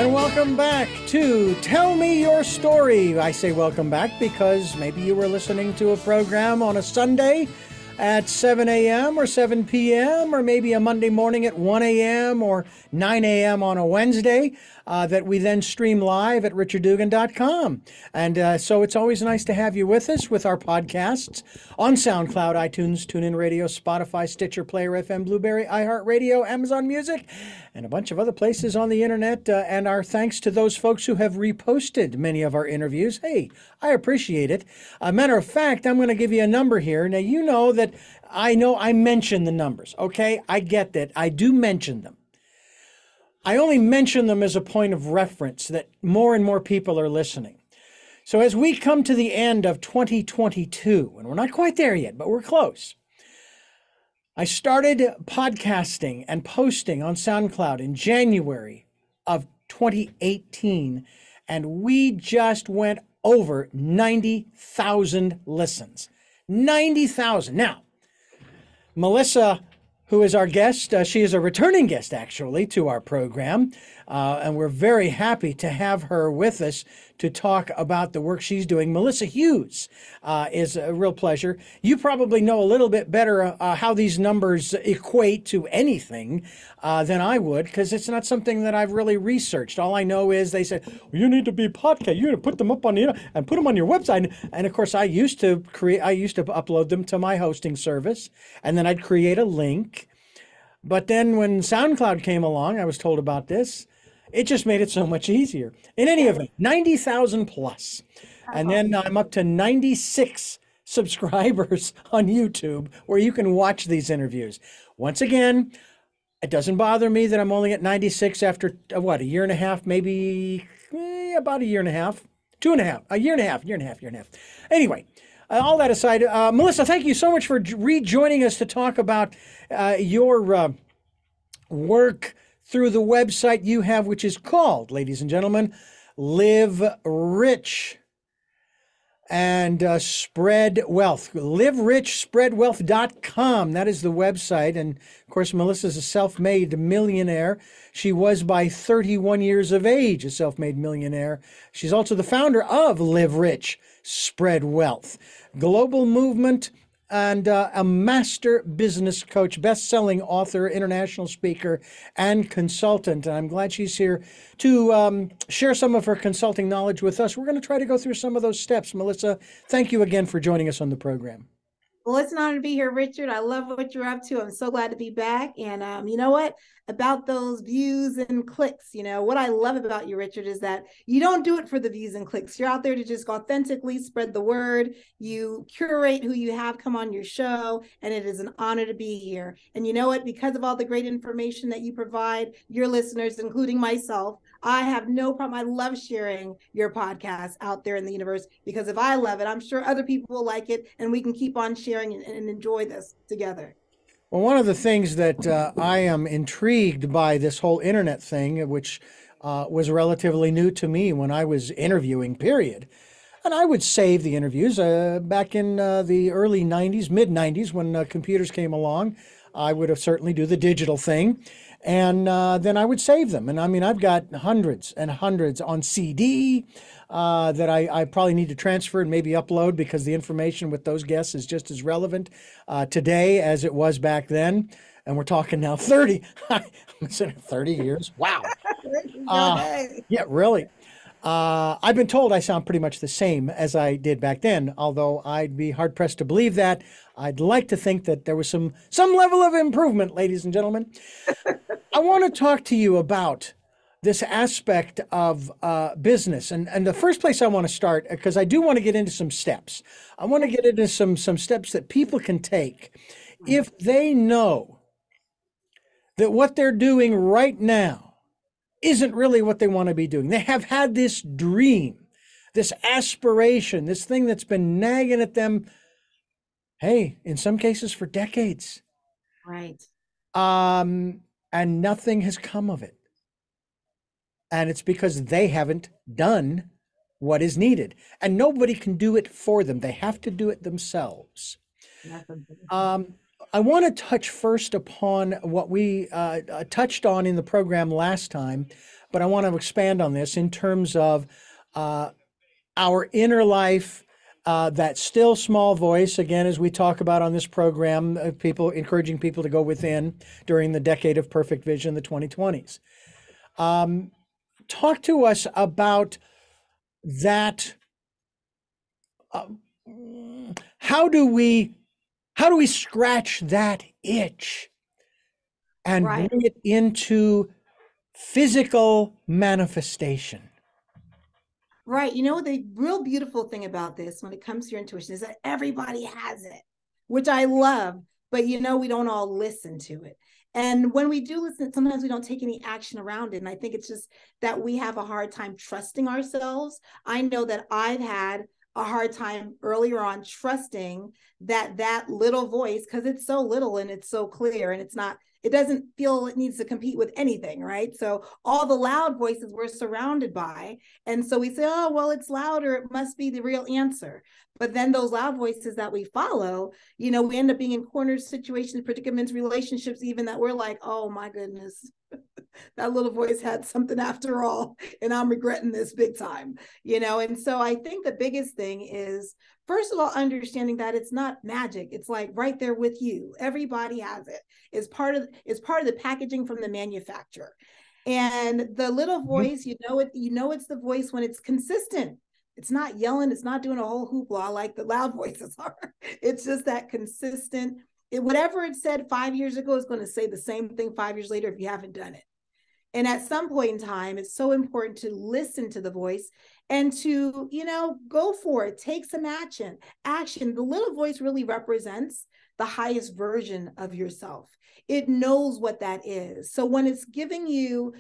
And welcome back to Tell Me Your Story. I say welcome back because maybe you were listening to a program on a Sunday at 7 a.m. or 7 p.m. or maybe a Monday morning at 1 a.m. or 9 a.m. on a Wednesday that we then stream live at richarddugan.com. And so it's always nice to have you with us with our podcasts on SoundCloud, iTunes, TuneIn Radio, Spotify, Stitcher, Player FM, Blueberry, iHeartRadio, Amazon Music, and a bunch of other places on the internet. And our thanks to those folks who have reposted many of our interviews. Hey, I appreciate it. A matter of fact, I'm going to give you a number here. Now, you know that I mention the numbers, okay? I get that. I do mention them. I only mention them as a point of reference that more and more people are listening. So as we come to the end of 2022, and we're not quite there yet, but we're close, I started podcasting and posting on SoundCloud in January of 2018, and we just went over 90,000 listens. 90,000. Now, Melissa, who is our guest, she is a returning guest, actually, to our program, and we're very happy to have her with us to talk about the work she's doing. Melissa Hughes is a real pleasure. You probably know a little bit better how these numbers equate to anything than I would, because it's not something that I've really researched. All I know is they said, well, you need to be podcast. You need to put them up on the and put them on your website. And of course, I used to upload them to my hosting service, and then I'd create a link. But then when SoundCloud came along, I was told about this. It just made it so much easier. In any event, 90,000 plus. And then I'm up to 96 subscribers on YouTube where you can watch these interviews. Once again, it doesn't bother me that I'm only at 96 after, what, a year and a half, maybe about a year and a half, a year and a half. Anyway, all that aside, Melissa, thank you so much for rejoining us to talk about your work through the website you have, which is called, ladies and gentlemen, Live Rich and Spread Wealth. LiveRichSpreadWealth.com. That is the website. And of course, Melissa's a self-made millionaire. She was by 31 years of age a self-made millionaire. She's also the founder of Live Rich, Spread Wealth, global movement, and a master business coach, best-selling author, international speaker, and consultant. And I'm glad she's here to share some of her consulting knowledge with us. We're going to try to go through some of those steps. Melissa, thank you again for joining us on the program. Well, it's an honor to be here, Richard. I love what you're up to. I'm so glad to be back. And you know what? About those views and clicks, what I love about you, Richard, is that you don't do it for the views and clicks. You're out there to just authentically spread the word. You curate who you have come on your show, and it is an honor to be here. And you know what? Because of all the great information that you provide your listeners, including myself, I have no problem. I love sharing your podcast out there in the universe, because if I love it, I'm sure other people will like it, and we can keep on sharing and enjoy this together. Well, one of the things that I am intrigued by this whole internet thing, which was relatively new to me when I was interviewing, period. And I would save the interviews back in the early 90s, mid 90s, when computers came along. I would have certainly do the digital thing. And then I would save them. And I mean, I've got hundreds and hundreds on CD that I probably need to transfer and maybe upload, because the information with those guests is just as relevant today as it was back then. And we're talking now 30 years. Wow. Yeah, really. I've been told I sound pretty much the same as I did back then, although I'd be hard pressed to believe that. I'd like to think that there was some level of improvement, ladies and gentlemen. I want to talk to you about this aspect of business. And the first place I want to start, because I do want to get into some steps. I want to get into some steps that people can take if they know that what they're doing right now isn't really what they want to be doing. They have had this dream, this aspiration, this thing that's been nagging at them, hey, in some cases for decades. Right. And nothing has come of it. And it's because they haven't done what is needed. And nobody can do it for them. They have to do it themselves. I want to touch first upon what we touched on in the program last time, but I want to expand on this in terms of our inner life, that still small voice, again, as we talk about on this program, people encouraging people to go within during the decade of perfect vision, the 2020s. Talk to us about that. Uh, how do we scratch that itch and Right. bring it into physical manifestation? Right. You know, the real beautiful thing about this when it comes to your intuition is that everybody has it, which I love, but you know, we don't all listen to it. And when we do listen, sometimes we don't take any action around it. And I think it's just that we have a hard time trusting ourselves. I know that I've had a hard time earlier on trusting that little voice, because it's so little and it's so clear and it doesn't feel it needs to compete with anything, right? So all the loud voices we're surrounded by, and so we say, oh, well, it's louder, it must be the real answer. But then those loud voices that we follow, you know, we end up being in corners, situations, predicaments, relationships, even that we're like, oh my goodness, that little voice had something after all, and I'm regretting this big time, you know? And so I think the biggest thing is, first of all, understanding that it's not magic. It's like right there with you. Everybody has it. It's part of the packaging from the manufacturer. And the little voice, you know it's the voice when it's consistent. It's not yelling, it's not doing a whole hoopla like the loud voices are. It's just that consistent. Whatever it said 5 years ago is going to say the same thing 5 years later if you haven't done it. And at some point in time, it's so important to listen to the voice and to, you know, go for it. Take some action. The little voice really represents the highest version of yourself. It knows what that is. So when it's giving you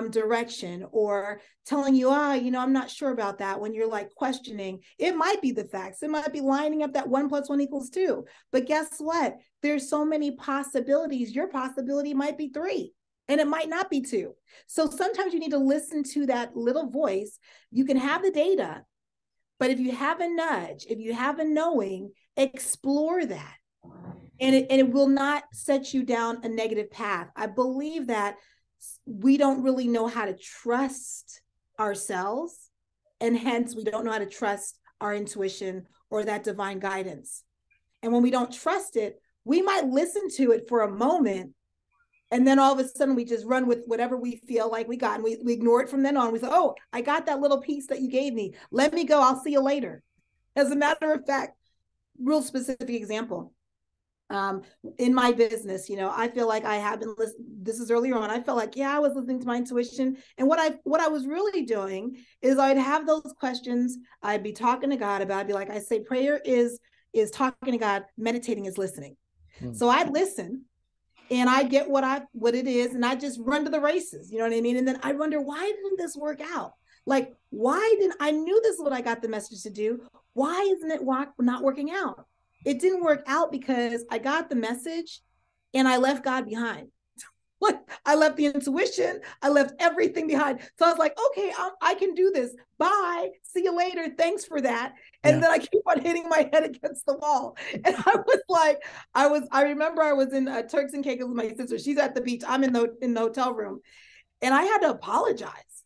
direction or telling you, you know, I'm not sure about that, when you're like questioning, it might be the facts. It might be lining up that 1+1=2. But guess what? There's so many possibilities. Your possibility might be 3. And it might not be 2. So sometimes you need to listen to that little voice. You can have the data, but if you have a nudge, if you have a knowing, explore that. And it will not set you down a negative path. I believe that we don't really know how to trust ourselves. And hence, we don't know how to trust our intuition or that divine guidance. And when we don't trust it, we might listen to it for a moment, and then all of a sudden we just run with whatever we feel like we got, and we ignore it from then on. We say, oh, I got that little piece that you gave me. Let me go. I'll see you later. As a matter of fact, real specific example. In my business, you know, I feel like I have been listening. This is earlier on. I felt like, yeah, I was listening to my intuition. And what I was really doing is I'd have those questions. I'd be talking to God about, I'd be like, I say prayer is talking to God, meditating is listening. So I'd listen and I get what it is, and I just run to the races, you know what I mean? And then I wonder, why didn't this work out? Like, I knew this is what I got the message to do. Why isn't it not working out? It didn't work out because I got the message and I left God behind. I left the intuition. I left everything behind. So I was like, okay, I can do this. Bye. See you later. Thanks for that. And then I keep on hitting my head against the wall. And I was like, I remember I was in Turks and Caicos with my sister. She's at the beach. I'm in the hotel room. And I had to apologize.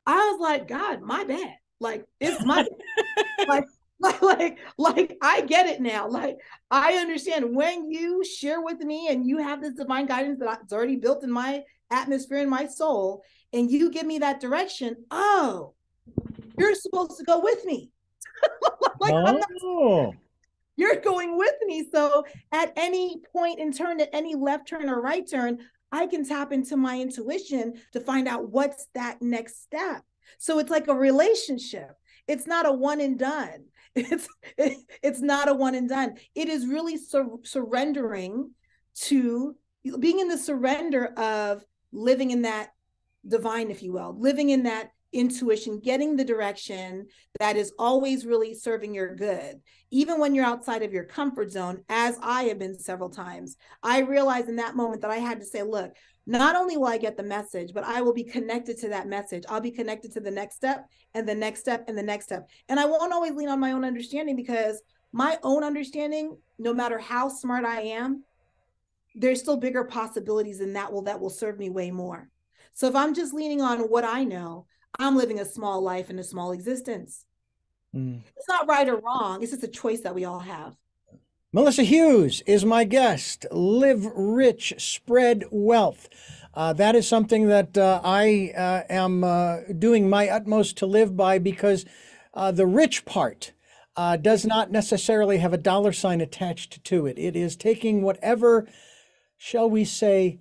I was like, God, my bad. Like, it's my like I get it now. Like, I understand when you share with me and you have this divine guidance that's already built in my atmosphere and my soul, and you give me that direction. Oh, you're supposed to go with me. Like, I'm not, you're going with me. So at any point in turn, at any left turn or right turn, I can tap into my intuition to find out what's that next step. So it's like a relationship. It's not a one and done. It's not a one and done. It is really surrendering to being in the surrender of living in that divine, if you will, living in that intuition, getting the direction that is always really serving your good. Even when you're outside of your comfort zone, as I have been several times, I realized in that moment that I had to say, look, not only will I get the message, but I will be connected to that message. I'll be connected to the next step and the next step and the next step. And I won't always lean on my own understanding, because my own understanding, no matter how smart I am, there's still bigger possibilities than that will serve me way more. So if I'm just leaning on what I know, I'm living a small life and a small existence. Mm. It's not right or wrong. It's just a choice that we all have. Melissa Hughes is my guest. Live rich, spread wealth. That is something that I am doing my utmost to live by, because the rich part does not necessarily have a dollar sign attached to it. It is taking whatever, shall we say,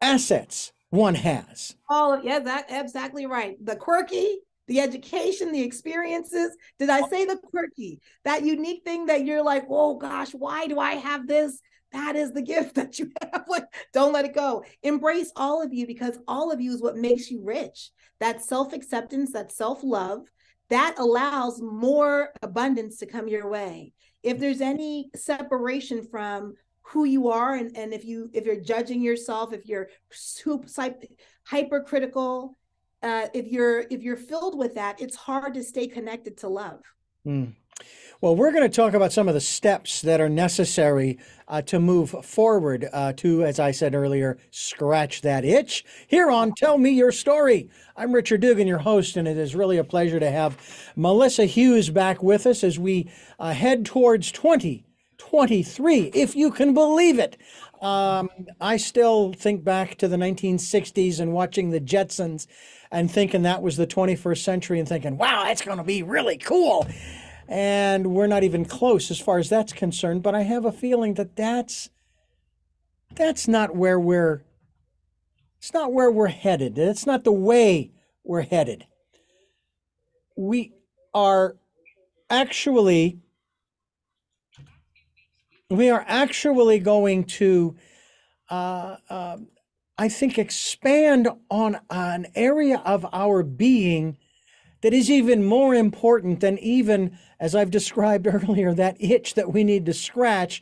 assets one has. Oh, yeah, that's exactly right. The quirky, the education, the experiences. Did I say the quirky? That unique thing that you're like, oh gosh, why do I have this? That is the gift that you have. Like, don't let it go. Embrace all of you, because all of you is what makes you rich. That self-acceptance, that self-love, that allows more abundance to come your way. If there's any separation from who you are, and if you're judging yourself, if you're hypercritical, if you're filled with that, it's hard to stay connected to love. Mm. Well, we're going to talk about some of the steps that are necessary to move forward to, as I said earlier, scratch that itch. Here on Tell Me Your Story, I'm Richard Dugan, your host, and it is really a pleasure to have Melissa Hughes back with us as we head towards 2023, if you can believe it. I still think back to the 1960s and watching the Jetsons and thinking that was the 21st century and thinking, wow, that's going to be really cool. And we're not even close as far as that's concerned. But I have a feeling that that's not where it's not where we're headed. It's not the way we're headed. We are actually going to, I think, expand on an area of our being that is even more important than, even as I've described earlier, that itch that we need to scratch.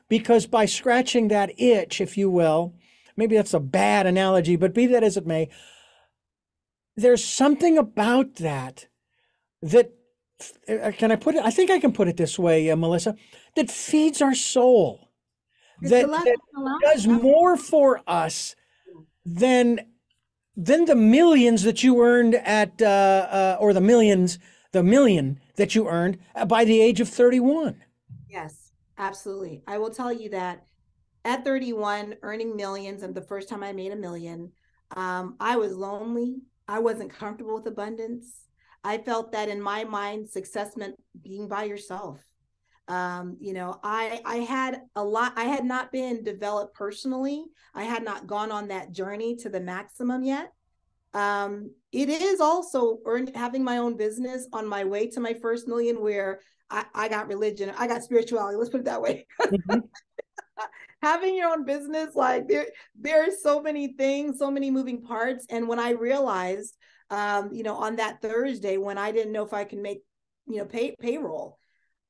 Because by scratching that itch, if you will, maybe that's a bad analogy, but be that as it may, there's something about that can I put it? I think I can put it this way, Melissa, that feeds our soul, It's the that lesson alone. does more for us than the millions that you earned or the million that you earned by the age of 31. Yes, absolutely. I will tell you that at 31, earning millions, and the first time I made a million, I was lonely. I wasn't comfortable with abundance. I felt that in my mind, success meant being by yourself. I had a lot. I had not been developed personally. I had not gone on that journey to the maximum yet. It is also having my own business on my way to my first million, where I got religion, I got spirituality. Let's put it that way. Mm-hmm. Having your own business, like there's so many things, so many moving parts. And when I realized, on that Thursday, when I didn't know if I can make, payroll,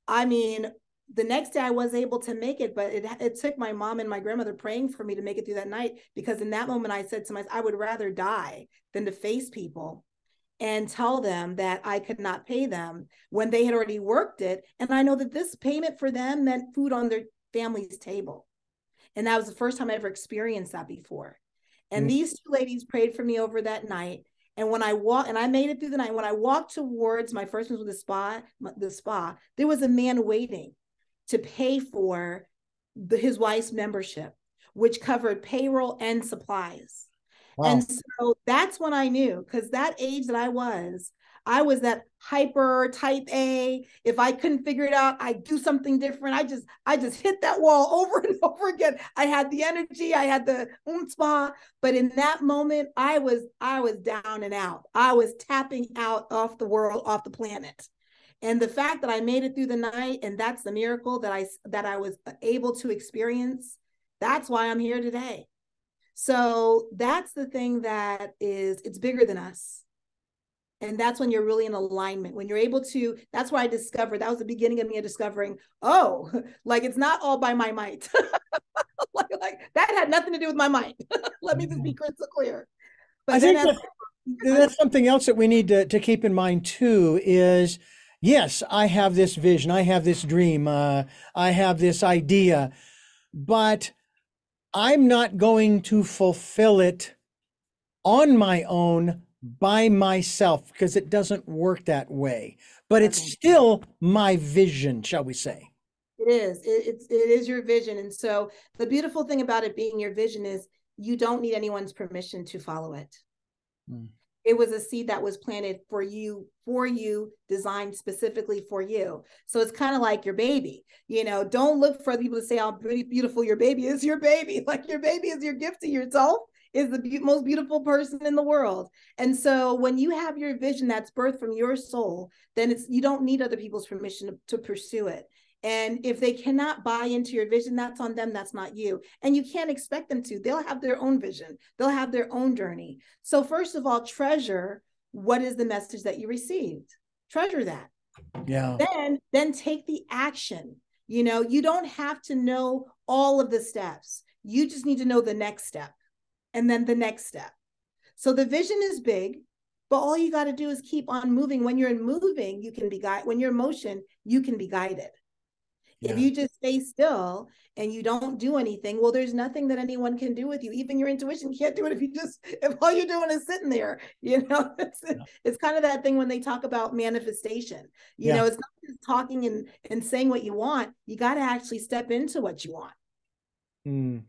I mean, the next day I was able to make it, but it took my mom and my grandmother praying for me to make it through that night, because in that moment I said to myself, I would rather die than to face people and tell them that I could not pay them when they had already worked it. And I know that this payment for them meant food on their family's table. And that was the first time I ever experienced that before. And these two ladies prayed for me over that night. And when I walked, and I made it through the night, when I walked towards my first one with the spa, there was a man waiting to pay for his wife's membership, which covered payroll and supplies. Wow. And so that's when I knew, because that age that I was that hyper type A. If I couldn't figure it out, I'd do something different. I just hit that wall over and over again. I had the energy, I had the spa, but in that moment, I was down and out. I was tapping out off the world, off the planet. And the fact that I made it through the night, and that's the miracle that I was able to experience, that's why I'm here today. So that's the thing it's bigger than us. And that's when you're really in alignment, when you're able to, that's why I discovered, that was the beginning of me discovering, like it's not all by my might. like that had nothing to do with my mind. Let me just be crystal clear. But I think that's something else that we need to keep in mind too is, yes, I have this vision, I have this dream, I have this idea, but I'm not going to fulfill it on my own by myself, because it doesn't work that way. But it's Doesn't. still my vision, shall we say. It is. It is your vision. And so the beautiful thing about it being your vision is you don't need anyone's permission to follow it. Mm. It was a seed that was planted for you, designed specifically for you. So it's kind of like your baby. Don't look for people to say how beautiful your baby is. Your baby, like your baby is your gift to yourself, is the most beautiful person in the world. And so when you have your vision that's birthed from your soul, then you don't need other people's permission to pursue it. And if they cannot buy into your vision, that's on them, that's not you. And you can't expect them to. They'll have their own vision, they'll have their own journey. So, first of all, treasure what is the message that you received. Treasure that. Yeah. Then take the action. You don't have to know all of the steps. You just need to know the next step and then the next step. So the vision is big, but all you got to do is keep on moving. When you're moving, you can be guided. When you're in motion, you can be guided. Yeah. If you just stay still and you don't do anything, well, there's nothing that anyone can do with you. Even your intuition can't do it if all you're doing is sitting there. It's kind of that thing when they talk about manifestation. It's not just talking and saying what you want. You got to actually step into what you want. Mm.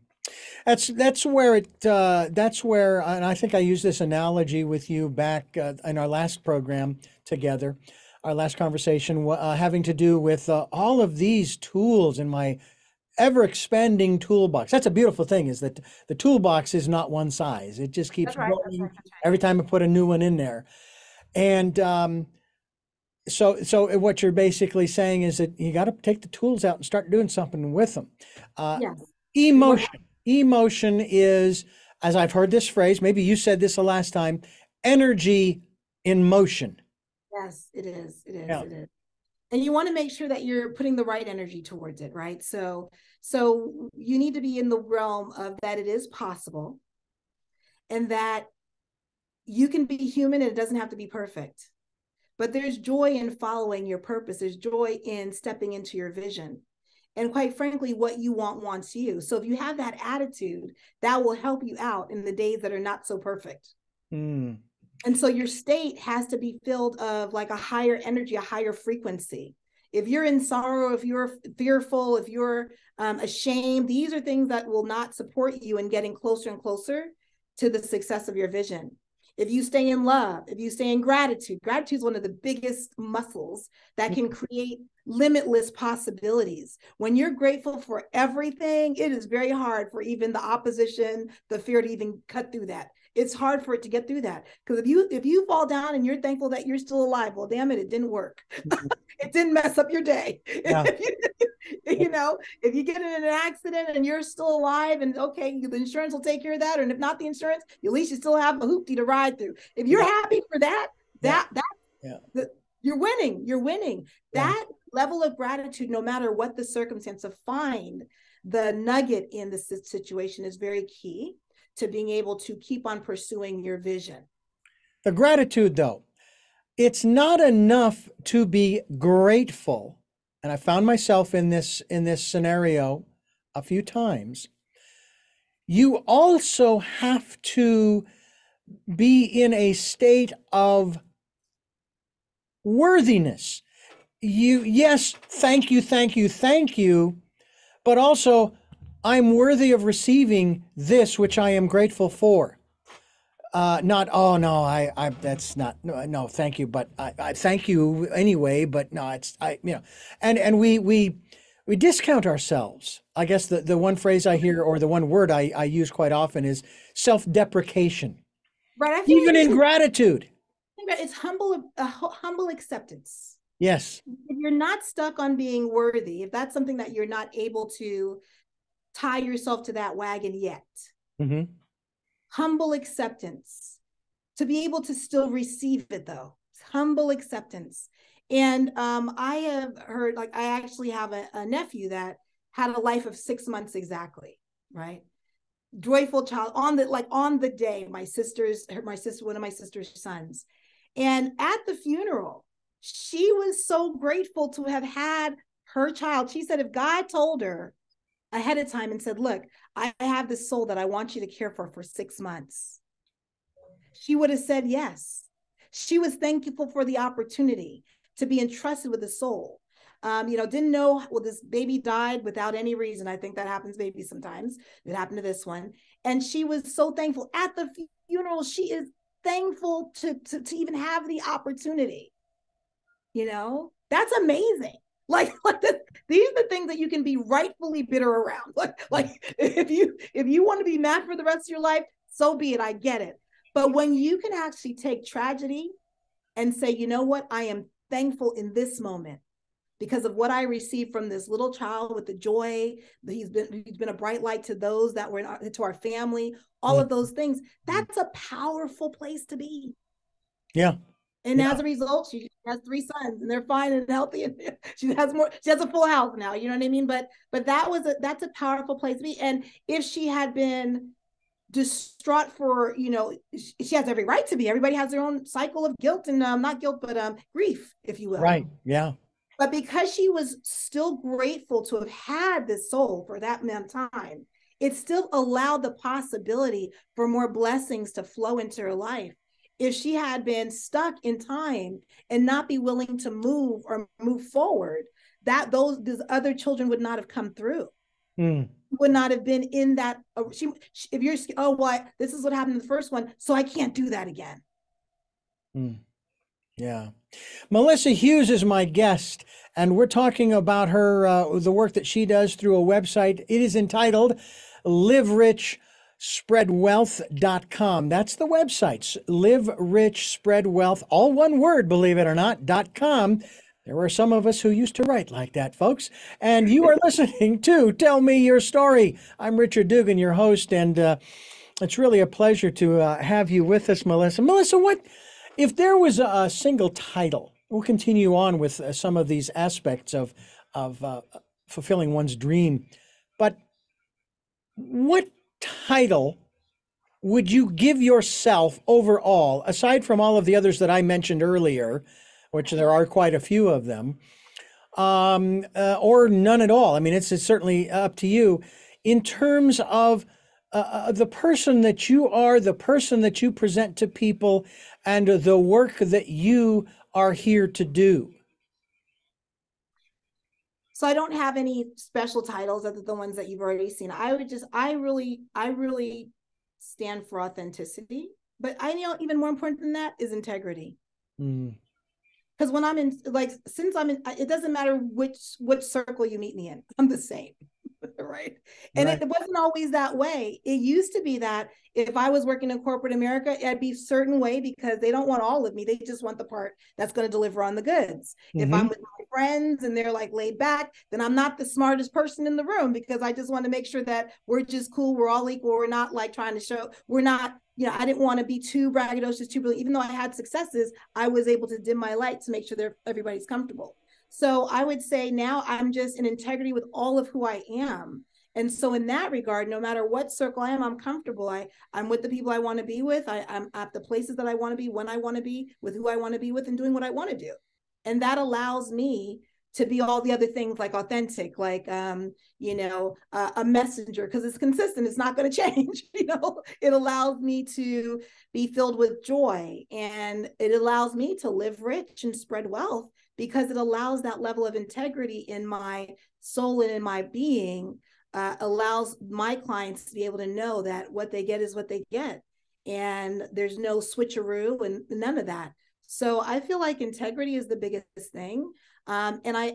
That's where and I think I used this analogy with you back in our last program together, our last conversation, having to do with all of these tools in my ever expanding toolbox. That's a beautiful thing, is that the toolbox is not one size. It just keeps That's right. growing That's right. That's right. every time I put a new one in there. And so what you're basically saying is that you got to take the tools out and start doing something with them. Yes. Emotion is, as I've heard this phrase, maybe you said this the last time, energy in motion. Yes, it is. It is. Yeah. It is. And you want to make sure that you're putting the right energy towards it, right? So you need to be in the realm of that it is possible and that you can be human and it doesn't have to be perfect. But there's joy in following your purpose. There's joy in stepping into your vision. And quite frankly, what you want wants you. So if you have that attitude, that will help you out in the days that are not so perfect. Mm. And so your state has to be filled of like a higher energy, a higher frequency. If you're in sorrow, if you're fearful, if you're ashamed, these are things that will not support you in getting closer and closer to the success of your vision. If you stay in love, if you stay in gratitude is one of the biggest muscles that can create limitless possibilities. When you're grateful for everything, it is very hard for even the opposition, the fear to even cut through that. It's hard for it to get through that. Because if you fall down and you're thankful that you're still alive, well, damn it, it didn't work. It didn't mess up your day. Yeah. If you get in an accident and you're still alive, and okay, the insurance will take care of that, and if not the insurance, at least you still have a hoopty to ride through. If you're happy for that, you're winning. You're winning. Yeah. That level of gratitude, no matter what the circumstance, of find the nugget in the situation is very key to being able to keep on pursuing your vision. The gratitude, though, it's not enough to be grateful. And I found myself in this scenario a few times. You also have to be in a state of worthiness. Yes, thank you, but also I'm worthy of receiving this which I am grateful for. Not, oh no, that's not, no, thank you, but I thank you anyway, but no, and we discount ourselves. I guess the one phrase I hear, or the one word I use quite often, is self-deprecation. Right. Even in gratitude. It's humble acceptance. Yes. If you're not stuck on being worthy, if that's something that you're not able to tie yourself to that wagon yet, Mm-hmm. Humble acceptance, to be able to still receive it, though. Humble acceptance. And I have heard, like, I actually have a nephew that had a life of 6 months exactly, right? Joyful child on the day, one of my sister's sons. And at the funeral, she was so grateful to have had her child. She said if God told her ahead of time and said, look, I have this soul that I want you to care for 6 months, she would have said yes. She was thankful for the opportunity to be entrusted with a soul. Didn't know, well, this baby died without any reason. I think that happens maybe sometimes. It happened to this one. And she was so thankful. At the funeral, she is thankful to even have the opportunity. That's amazing. These are the things that you can be rightfully bitter around. Like if you want to be mad for the rest of your life, so be it. I get it. But when you can actually take tragedy and say, you know what, I am thankful in this moment because of what I received from this little child with the joy that he's been a bright light to those that were to our family, all of those things. That's a powerful place to be. Yeah. And as a result, she has 3 sons and they're fine and healthy. And she has a full house now. You know what I mean? But that's a powerful place to be. And if she had been distraught for, she has every right to be. Everybody has their own cycle of guilt and not guilt, but grief, if you will. Right. Yeah. But because she was still grateful to have had this soul for that amount of time, it still allowed the possibility for more blessings to flow into her life. If she had been stuck in time and not be willing to move or move forward, those other children would not have come through. Would not have been in that. If you're, oh, what, this is what happened in the first one, so I can't do that again. Yeah. Melissa Hughes is my guest, and we're talking about her, the work that she does through a website. It is entitled Live Rich, spreadwealth.com. That's the website. Live Rich, Spread Wealth, all one word, believe it or not, .com. There were some of us who used to write like that, folks. And you are listening to Tell Me Your Story. I'm Richard Dugan, your host, and it's really a pleasure to have you with us, Melissa. Melissa, what if there was a single title? We'll continue on with some of these aspects of fulfilling one's dream. But what title would you give yourself overall, aside from all of the others that I mentioned earlier, which there are quite a few of them, or none at all? I mean, it's certainly up to you in terms of the person that you are, the person that you present to people, and the work that you are here to do. So I don't have any special titles other than the ones that you've already seen. I really stand for authenticity, but even more important than that is integrity. Because when I'm in, it doesn't matter which circle you meet me in, I'm the same. Right. And it wasn't always that way. It used to be that if I was working in corporate America, it'd be a certain way because they don't want all of me. They just want the part that's going to deliver on the goods. If I'm with my friends and they're like laid back, then I'm not the smartest person in the room because I just want to make sure that we're just cool. We're all equal. We're not like trying to show, we're not, I didn't want to be too braggadocious, too brilliant. Even though I had successes, I was able to dim my light to make sure everybody's comfortable. So I would say now I'm just in integrity with all of who I am. And so in that regard, no matter what circle I am, I'm comfortable. I'm with the people I want to be with. I'm at the places that I want to be, when I want to be, with who I want to be with, and doing what I want to do. And that allows me to be all the other things like authentic, like, a messenger, because it's consistent. It's not going to change. It allows me to be filled with joy, and it allows me to live rich and spread wealth because it allows that level of integrity in my soul and in my being, allows my clients to be able to know that what they get is what they get. And there's no switcheroo and none of that. So I feel like integrity is the biggest thing. And I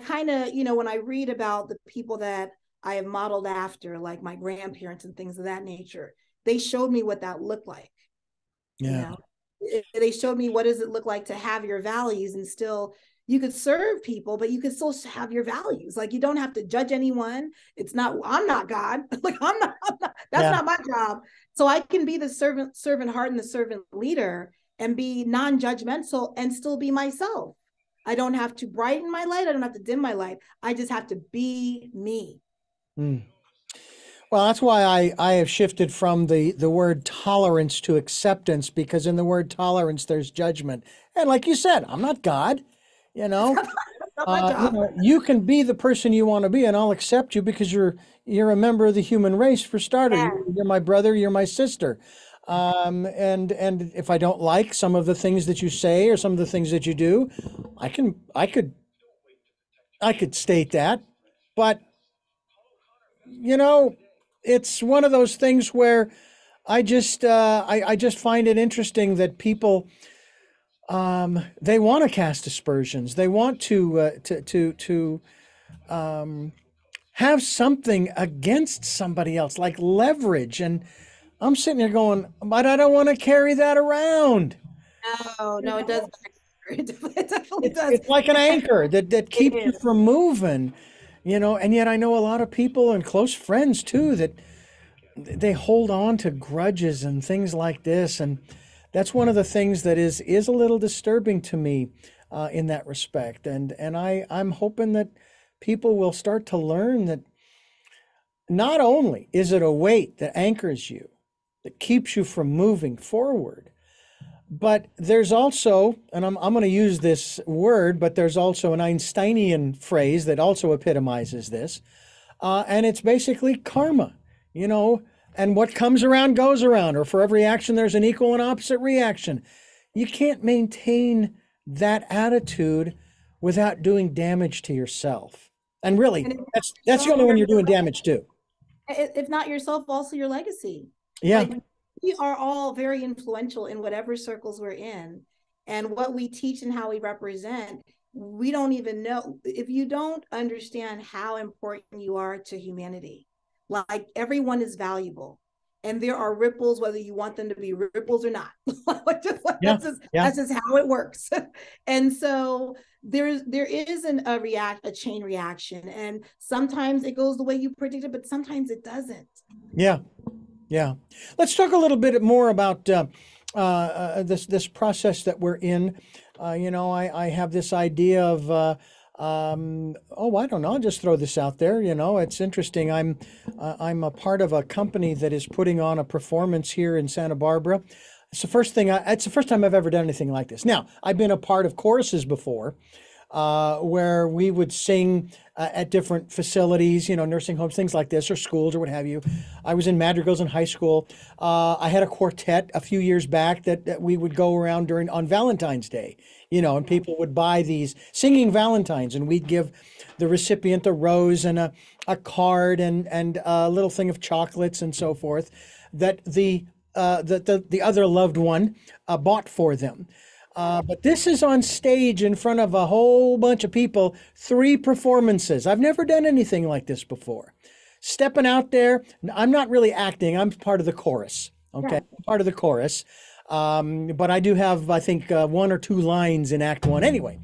kind of, when I read about the people that I have modeled after, like my grandparents and things of that nature, they showed me what that looked like. Yeah. They showed me what does it look like to have your values and still you could serve people, but you could still have your values. Like you don't have to judge anyone. It's not, I'm not God. Like I'm not that's not my job. So I can be the servant heart and the servant leader and be non-judgmental and still be myself. I don't have to brighten my light. I don't have to dim my light. I just have to be me. Well, that's why I have shifted from the word tolerance to acceptance, because in the word tolerance, there's judgment. And like you said, I'm not God, Not my You job. know, you can be the person you want to be, and I'll accept you because you're a member of the human race for starter. Yeah. You're my brother, you're my sister. And if I don't like some of the things that you say or some of the things that you do, I could state that. But you know, it's one of those things where I just find it interesting that people they want to cast aspersions. They want to have something against somebody else, like leverage. And I'm sitting there going, but I don't want to carry that around. No, You no, it does. know, It definitely does. it's like an anchor that It keeps you is. from moving, and yet I know a lot of people and close friends too that they hold on to grudges and things like this. And that's one of the things that is a little disturbing to me in that respect. And I'm hoping that people will start to learn that not only is it a weight that anchors you, that keeps you from moving forward, but there's also, and I'm going to use this word, but there's also an Einsteinian phrase that also epitomizes this, and it's basically karma, you know, and what comes around goes around, or for every action, there's an equal and opposite reaction. You can't maintain that attitude without doing damage to yourself. And really, And if that's the yourself, only one you're doing damage to. if not yourself, also your legacy. Yeah, Like we are all very influential in whatever circles we're in, and what we teach and how we represent. We don't even know if you don't understand how important you are to humanity. Like everyone is valuable, and there are ripples whether you want them to be ripples or not. yeah, yeah. That's just how it works. And so there is a chain reaction, and sometimes it goes the way you predicted, but sometimes it doesn't. Yeah, yeah. Let's talk a little bit more about this process that we're in. I have this idea of oh, I don't know. I'll just throw this out there. It's interesting. I'm a part of a company that is putting on a performance here in Santa Barbara. It's the first time I've ever done anything like this. Now, I've been a part of choruses before, where we would sing at different facilities, nursing homes, things like this, or schools, or what have you. I was in madrigals in high school. I had a quartet a few years back that we would go around on Valentine's Day, and people would buy these singing Valentines, and we'd give the recipient a rose and a card and a little thing of chocolates and so forth that the other loved one bought for them. But this is on stage in front of a whole bunch of people, 3 performances. I've never done anything like this before. Stepping out there, I'm not really acting, I'm part of the chorus. Okay, Yeah. I'm part of the chorus. But I do have, I think, 1 or 2 lines in Act 1. Anyway,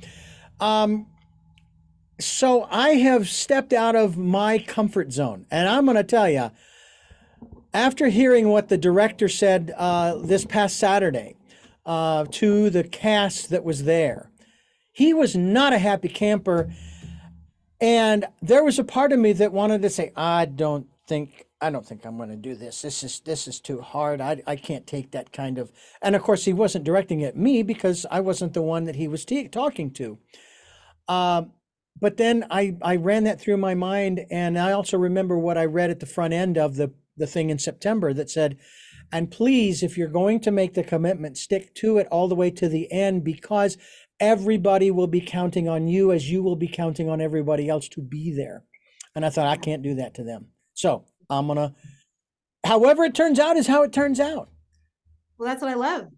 so I have stepped out of my comfort zone. And I'm going to tell you, after hearing what the director said this past Saturday, to the cast that was there. He was not a happy camper. And there was a part of me that wanted to say, I don't think I'm going to do this. This is too hard. I can't take that kind of, and of course he wasn't directing at me because I wasn't the one that he was talking to. But then I ran that through my mind, and I also remember what I read at the front end of the thing in September that said, and please, if you're going to make the commitment, stick to it all the way to the end, because everybody will be counting on you as you will be counting on everybody else to be there. And I thought, I can't do that to them. So I'm going to, however it turns out is how it turns out. Well, that's what I love.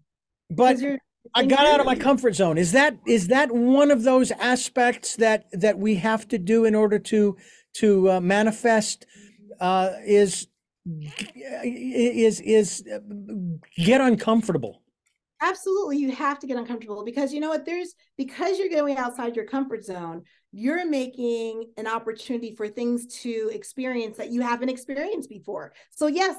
But You're I got out of my comfort zone. Is that one of those aspects that we have to do in order to manifest? Is get uncomfortable. Absolutely, you have to get uncomfortable, because you know what, because you're going outside your comfort zone, you're making an opportunity for things to experience that you haven't experienced before. So yes,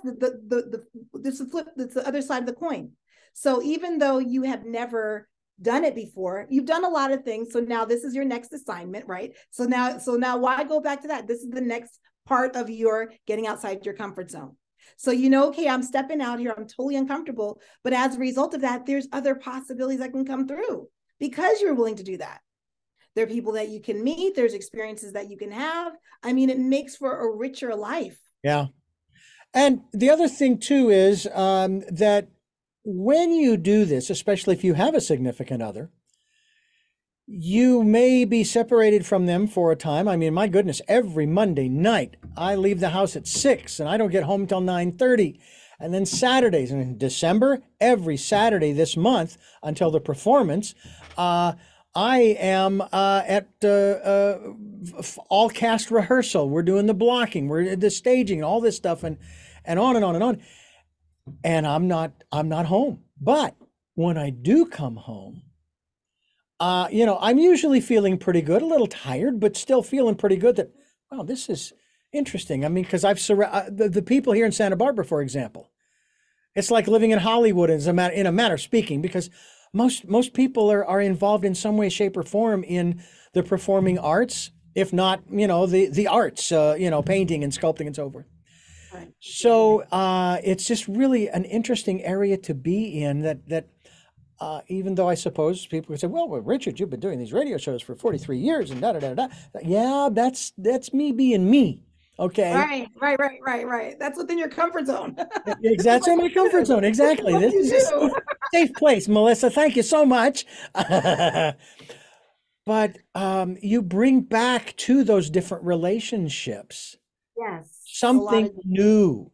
this is flip, that's the other side of the coin. So even though you have never done it before, you've done a lot of things, so now this is your next assignment, right? So now why go back to that? This is the next part of your getting outside your comfort zone. So, okay, I'm stepping out here, I'm totally uncomfortable. But as a result of that, there's other possibilities that can come through because you're willing to do that. There are people that you can meet. There's experiences that you can have. I mean, it makes for a richer life. Yeah. And the other thing too is that when you do this, especially if you have a significant other, you may be separated from them for a time. I mean, my goodness, every Monday night I leave the house at 6 and I don't get home till 9:30. And then Saturdays, and in December, every Saturday this month until the performance, I am at all cast rehearsal. We're doing the blocking, we're the staging, and all this stuff, and on and on and on. And I'm not home. But when I do come home, I'm usually feeling pretty good, a little tired, but still feeling pretty good that, wow, this is interesting. I mean, because the people here in Santa Barbara, for example, it's like living in Hollywood in a manner of speaking, because most people are involved in some way, shape, or form in the performing arts, if not, the arts, painting and sculpting and so forth. Right. So it's just really an interesting area to be in that even though I suppose people would say, well, Richard, you've been doing these radio shows for 43 years and da da da da. Yeah, that's me being me. Okay. Right. That's within your comfort zone. Exactly, my comfort zone. Exactly. This is a safe place, Melissa. Thank you so much. But you bring back to those different relationships Yes. something new.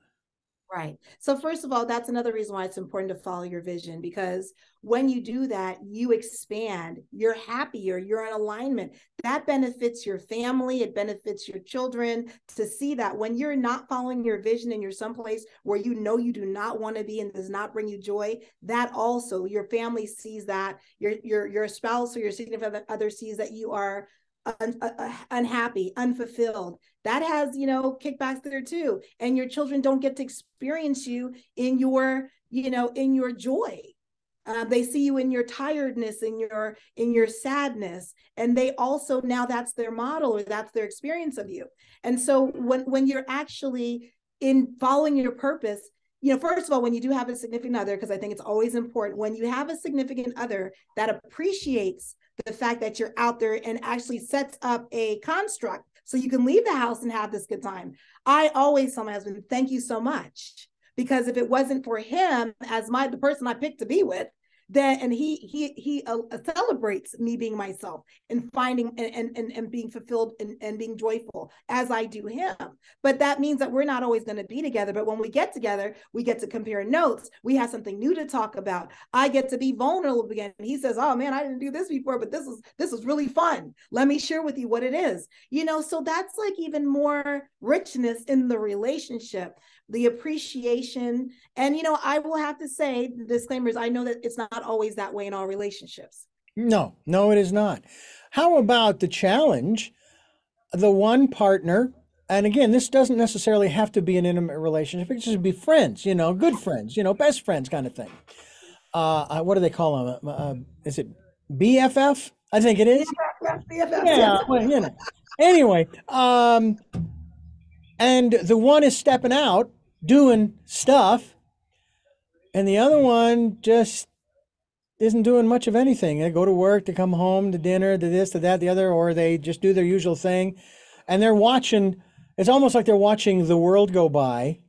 Right. So first of all, that's another reason why it's important to follow your vision, because when you do that, you expand, you're happier, you're in alignment. That benefits your family, it benefits your children to see that when you're not following your vision and you're someplace where you know you do not want to be and does not bring you joy, that also your family sees that, your spouse or your significant other sees that you are unhappy, unfulfilled. That has, kickbacks there too. And your children don't get to experience you in your, in your joy. They see you in your tiredness, in your sadness, and they also, now that's their model or that's their experience of you. And so when you're actually in following your purpose, first of all, when you do have a significant other, because I think it's always important, when you have a significant other that appreciates the fact that you're out there and actually sets up a construct so you can leave the house and have this good time. I always tell my husband, thank you so much. Because if it wasn't for him as the person I picked to be with, then, and he celebrates me being myself and finding and being fulfilled and being joyful as I do him. But that means that we're not always going to be together. But when we get together, we get to compare notes. We have something new to talk about. I get to be vulnerable again. He says, oh man, I didn't do this before, but this is really fun. Let me share with you what it is. So that's like even more richness in the relationship, the appreciation. And, I will have to say, the disclaimers, I know that it's not always that way in all relationships. No, it is not. How about the challenge? The one partner, and again, this doesn't necessarily have to be an intimate relationship. It can just be friends, good friends, best friends kind of thing. What do they call them? Is it BFF? I think it is. BFF, yeah. Well, Anyway, and the one is stepping out, doing stuff, and the other one just isn't doing much of anything. They go to work, they come home, to dinner, to this, to that, the other, or they just do their usual thing, and they're watching. It's almost like they're watching the world go by,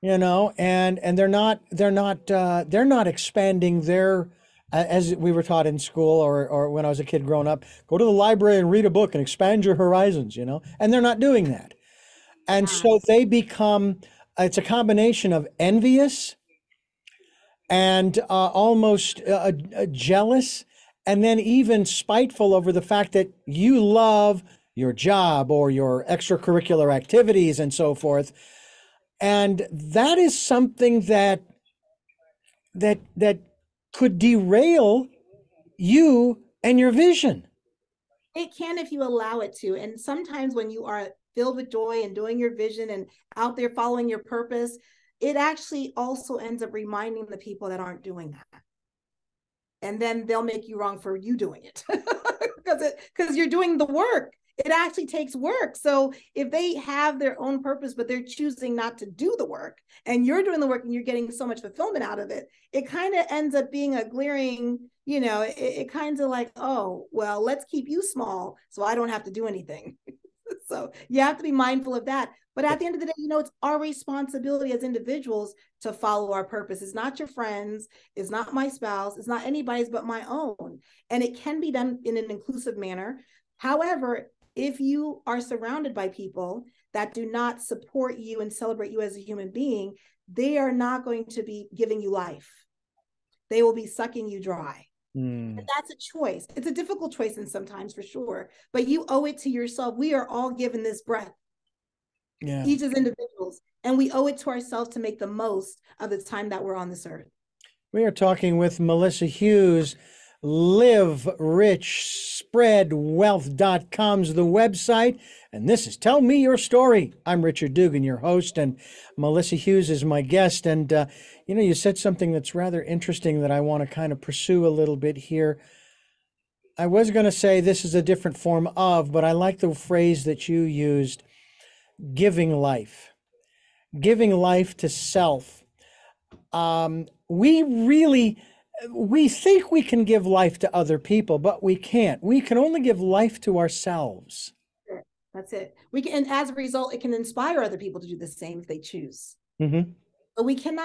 and they're not expanding their, as we were taught in school or when I was a kid growing up, go to the library and read a book and expand your horizons, and they're not doing that. And so they become, it's a combination of envious and almost jealous, and then even spiteful over the fact that you love your job or your extracurricular activities and so forth. And that is something that could derail you and your vision. It can if you allow it to. And sometimes when you are filled with joy and doing your vision and out there following your purpose, it actually also ends up reminding the people that aren't doing that. And then they'll make you wrong for you doing it because you're doing the work. It actually takes work. So if they have their own purpose, but they're choosing not to do the work, and you're doing the work and you're getting so much fulfillment out of it, it kind of ends up being a glaring it kind of like, oh, well, let's keep you small so I don't have to do anything. So you have to be mindful of that. But at the end of the day, it's our responsibility as individuals to follow our purpose. It's not your friends, it's not my spouse, it's not anybody's but my own. And it can be done in an inclusive manner. However, if you are surrounded by people that do not support you and celebrate you as a human being, they are not going to be giving you life. They will be sucking you dry. And that's a choice. It's a difficult choice, and sometimes, for sure, but you owe it to yourself. We are all given this breath, each as individuals, and we owe it to ourselves to make the most of the time that we're on this earth. We are talking with Melissa Hughes. LiveRichSpreadWealth.com's the website. And this is Tell Me Your Story. I'm Richard Dugan, your host, and Melissa Hughes is my guest. And, you said something that's rather interesting that I want to kind of pursue a little bit here. I was going to say this is a different form of, but I like the phrase that you used, giving life to self. We think we can give life to other people, but we can't. We can only give life to ourselves. That's it. We can, and as a result, it can inspire other people to do the same if they choose. Mm-hmm. But we can't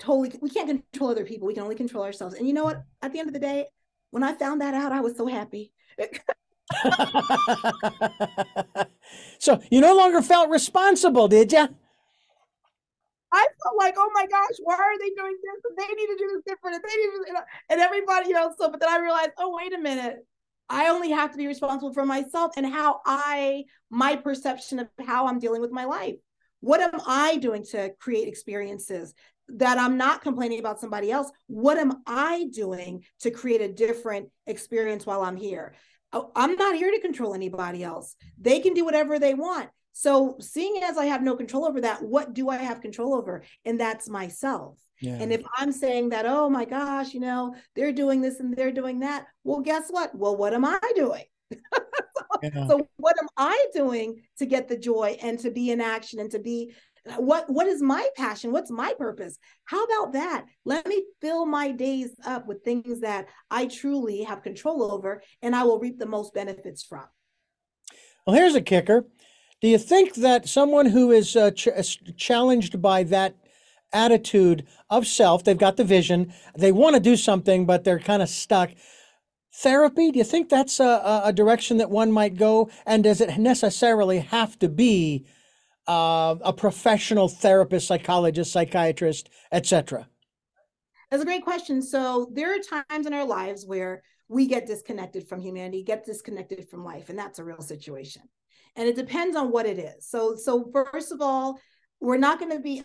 control other people. We can only control ourselves. And you know what? At the end of the day, when I found that out, I was so happy. So you no longer felt responsible, did you? I felt like, oh my gosh, why are they doing this? And they need to do this different. And they need to, and everybody, but then I realized, oh, wait a minute. I only have to be responsible for myself and my perception of how I'm dealing with my life. What am I doing to create experiences that I'm not complaining about somebody else? What am I doing to create a different experience while I'm here? I'm not here to control anybody else. They can do whatever they want. So seeing as I have no control over that, what do I have control over? And that's myself. Yeah. And if I'm saying that, oh my gosh, they're doing this and they're doing that, well, guess what? Well, what am I doing? So what am I doing to get the joy and to be in action and to be, what is my passion? What's my purpose? How about that? Let me fill my days up with things that I truly have control over and I will reap the most benefits from. Well, here's a kicker. Do you think that someone who is challenged by that attitude of self, they've got the vision, they want to do something, but they're kind of stuck, therapy, do you think that's a direction that one might go? And does it necessarily have to be a professional therapist, psychologist, psychiatrist, etc.? That's a great question. So there are times in our lives where we get disconnected from humanity, get disconnected from life, and that's a real situation. And it depends on what it is. So first of all, we're not going to be,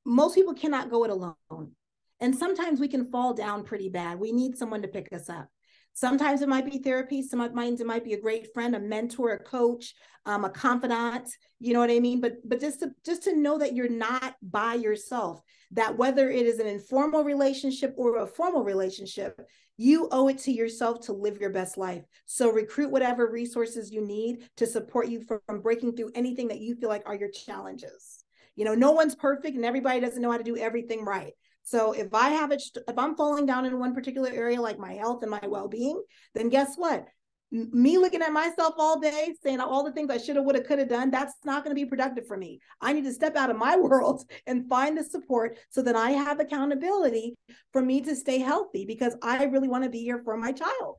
most people cannot go it alone. And sometimes we can fall down pretty bad. We need someone to pick us up. Sometimes it might be therapy. Sometimes it might be a great friend, a mentor, a coach, a confidant. You know what I mean? But just to know that you're not by yourself, that whether it is an informal relationship or a formal relationship, you owe it to yourself to live your best life. So recruit whatever resources you need to support you from breaking through anything that you feel like are your challenges. No one's perfect and everybody doesn't know how to do everything right. So if I'm falling down in one particular area, like my health and my well-being, then guess what? Me looking at myself all day, saying all the things I should have, would have, could have done, that's not going to be productive for me. I need to step out of my world and find the support so that I have accountability for me to stay healthy, because I really want to be here for my child.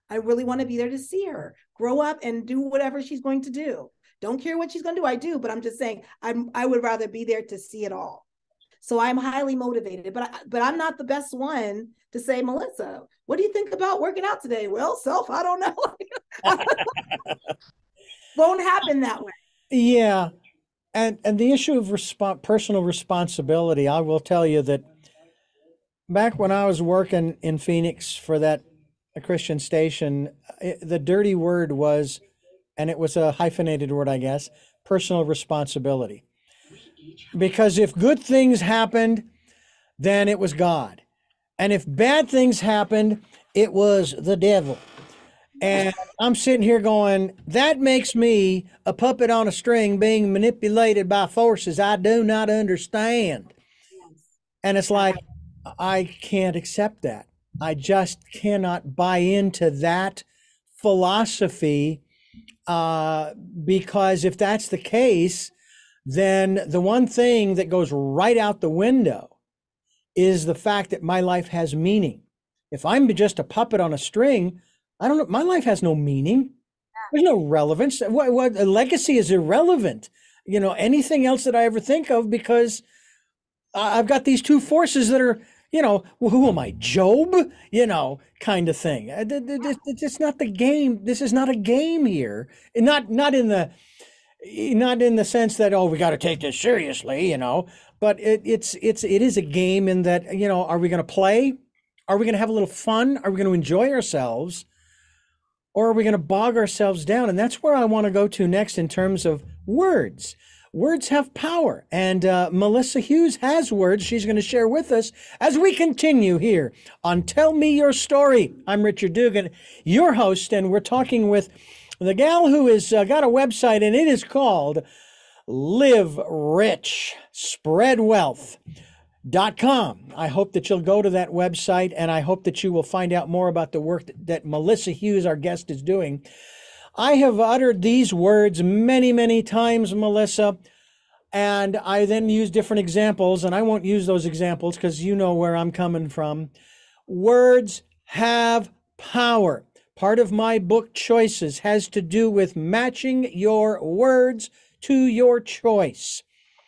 I really want to be there to see her grow up and do whatever she's going to do. Don't care what she's going to do. I do, but I'm just saying I would rather be there to see it all. So I'm highly motivated, but I'm not the best one to say, Melissa, what do you think about working out today? Well, I don't know. Won't happen that way. Yeah. And the issue of personal responsibility, I will tell you that back when I was working in Phoenix for a Christian station, the dirty word was, and it was a hyphenated word, I guess, personal responsibility. Because if good things happened, then it was God. And if bad things happened, it was the devil. And I'm sitting here going, that makes me a puppet on a string being manipulated by forces I do not understand. And it's like, I can't accept that. I just cannot buy into that philosophy, uh, because if that's the case, then the one thing that goes right out the window is the fact that my life has meaning. If I'm just a puppet on a string, I don't know, my life has no meaning. There's no relevance. What a legacy is irrelevant. Anything else that I ever think of, because I've got these two forces that are, well, who am I, Job? Kind of thing. It's not the game. This is not a game here. Not in the sense that, oh, we got to take this seriously, but it is a game in that, are we going to play? Are we going to have a little fun? Are we going to enjoy ourselves? Or are we going to bog ourselves down? And that's where I want to go to next in terms of words. Words have power, and Melissa Hughes has words she's going to share with us as we continue here on Tell Me Your Story. I'm Richard Dugan, your host, and we're talking with the gal who has got a website, and it is called Live Rich, Spread Wealth.com. I hope that you'll go to that website, and I hope that you will find out more about the work that Melissa Hughes, our guest, is doing. I have uttered these words many, many times, Melissa, and I then use different examples, and I won't use those examples because you know where I'm coming from. Words have power. Part of my book Choices has to do with matching your words to your choice.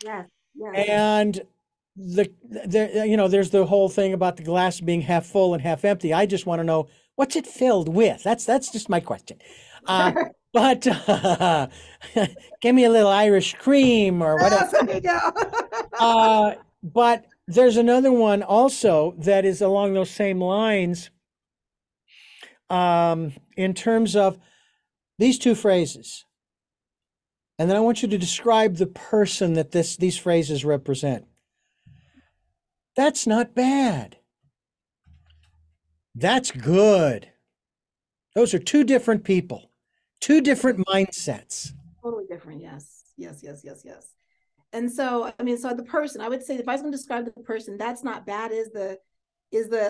Yes, yes. And there's the whole thing about the glass being half full and half empty. I just want to know, what's it filled with? That's just my question. But give me a little Irish cream or whatever. There you go. But there's another one also that is along those same lines, in terms of these two phrases. And then I want you to describe the person that these phrases represent. That's not bad. That's good. Those are two different people. Two different mindsets. Totally different. Yes. Yes. Yes. Yes. Yes. And so, so the person, I would say, if I was going to describe the person, that's not bad is the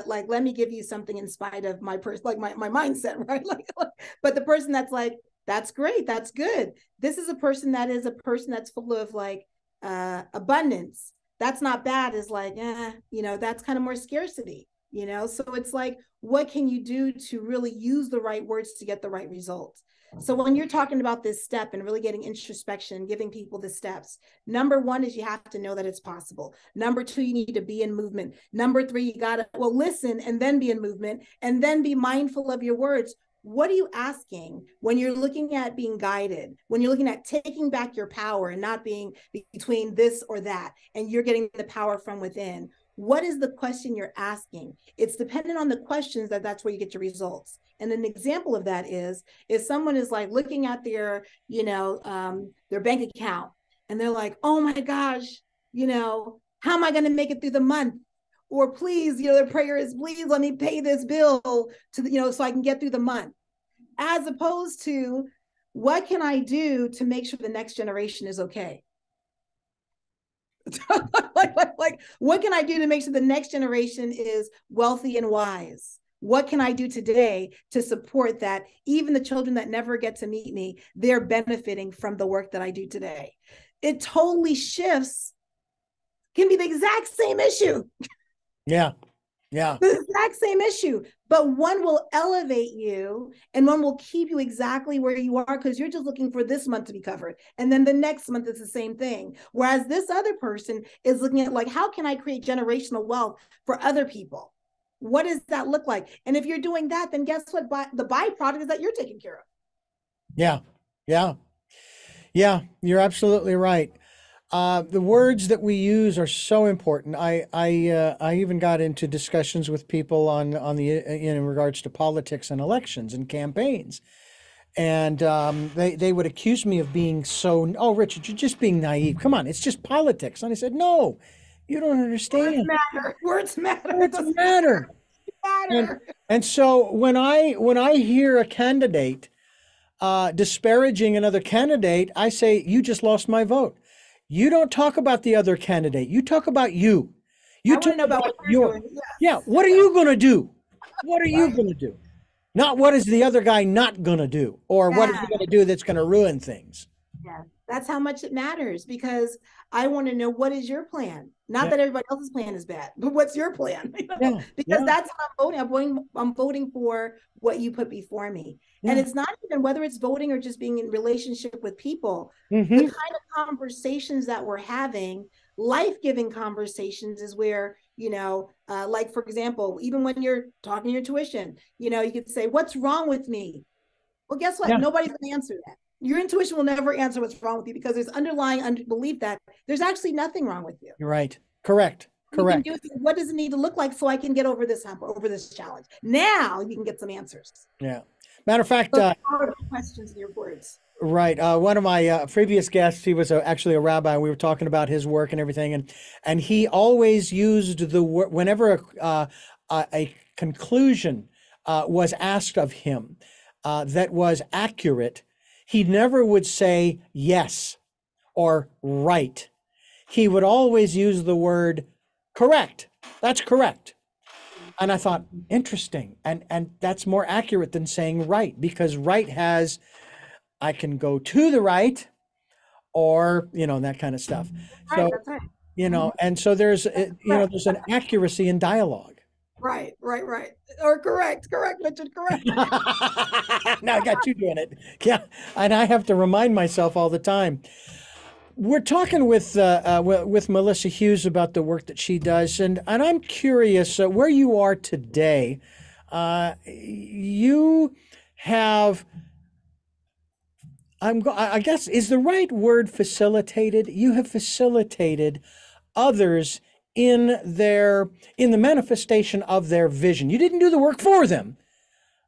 like, let me give you something in spite of my person, like my mindset, right? But the person that's like, that's great. That's good. This is a person that's full of like abundance. That's not bad is like, that's kind of more scarcity, So it's like, what can you do to really use the right words to get the right results? So when you're talking about this step and really getting introspection, giving people the steps, number one is you have to know that it's possible. Number two, you need to be in movement. Number three, you got to, listen and then be in movement and then be mindful of your words. What are you asking when you're looking at being guided, when you're looking at taking back your power and not being between this or that, and you're getting the power from within? What is the question you're asking? It's dependent on the questions that's where you get your results. And an example of that is if someone is like looking at their, their bank account and they're like, oh my gosh, how am I going to make it through the month? Or please, their prayer is, please let me pay this bill to, so I can get through the month. As opposed to, what can I do to make sure the next generation is okay? like, what can I do to make sure the next generation is wealthy and wise? What can I do today to support that even the children that never get to meet me, they're benefiting from the work that I do today? It totally shifts, can be the exact same issue. Yeah. Yeah. The exact same issue, but one will elevate you and one will keep you exactly where you are because you're just looking for this month to be covered. And then the next month is the same thing. Whereas this other person is looking at like, how can I create generational wealth for other people? What does that look like? And if you're doing that, then guess what? The byproduct is that you're taken care of. Yeah. Yeah. Yeah. You're absolutely right. The words that we use are so important. I even got into discussions with people on in regards to politics and elections and campaigns, and they would accuse me of being so. Oh, Richard, you're just being naive. Come on, it's just politics. And I said, no, you don't understand. Words matter. Words matter. And so when I hear a candidate disparaging another candidate, I say, you just lost my vote. You don't talk about the other candidate. You talk about you. You I want tell to know me about what what you're doing. yeah, Yes. what are you going to do? What are you Right. going to do? Not what is the other guy not going to do, or what is he Yeah. going to do that's going to ruin things. Yeah, that's how much it matters because I want to know what is your plan. Not Yeah, that everybody else's plan is bad, but what's your plan? yeah, Because yeah, that's what I'm voting. I'm voting for what you put before me. And yeah. it's not even whether it's voting or just being in relationship with people. The Mm-hmm. kind of conversations that we're having, life-giving conversations, is where like for example, even when you're talking your tuition, you could say, "What's wrong with me?" Well, guess what? Yeah, Nobody's going to answer that. Your intuition will never answer what's wrong with you because there's underlying belief that there's actually nothing wrong with you. you're right. Correct. You can Correct. do what does it need to look like so I can get over this hump, over this challenge. Now you can get some answers. Yeah. Matter of fact, Those are questions in your words. right. One of my previous guests, he was actually a rabbi. We were talking about his work and everything, and he always used the word whenever a conclusion was asked of him that was accurate. He never would say yes or right. He would always use the word correct. That's correct. And I thought, interesting. And that's more accurate than saying right, because right has I can go to the right or, that kind of stuff. Right, So, that's right. Mm-hmm. and so there's, Correct. there's an accuracy in dialogue. Right, right, right. Or correct, Richard, correct. Now I got you doing it. Yeah. And I have to remind myself all the time. We're talking with Melissa Hughes about the work that she does, and I'm curious where you are today. You have, I guess, is the right word facilitated? You have facilitated others in the manifestation of their vision. You didn't do the work for them,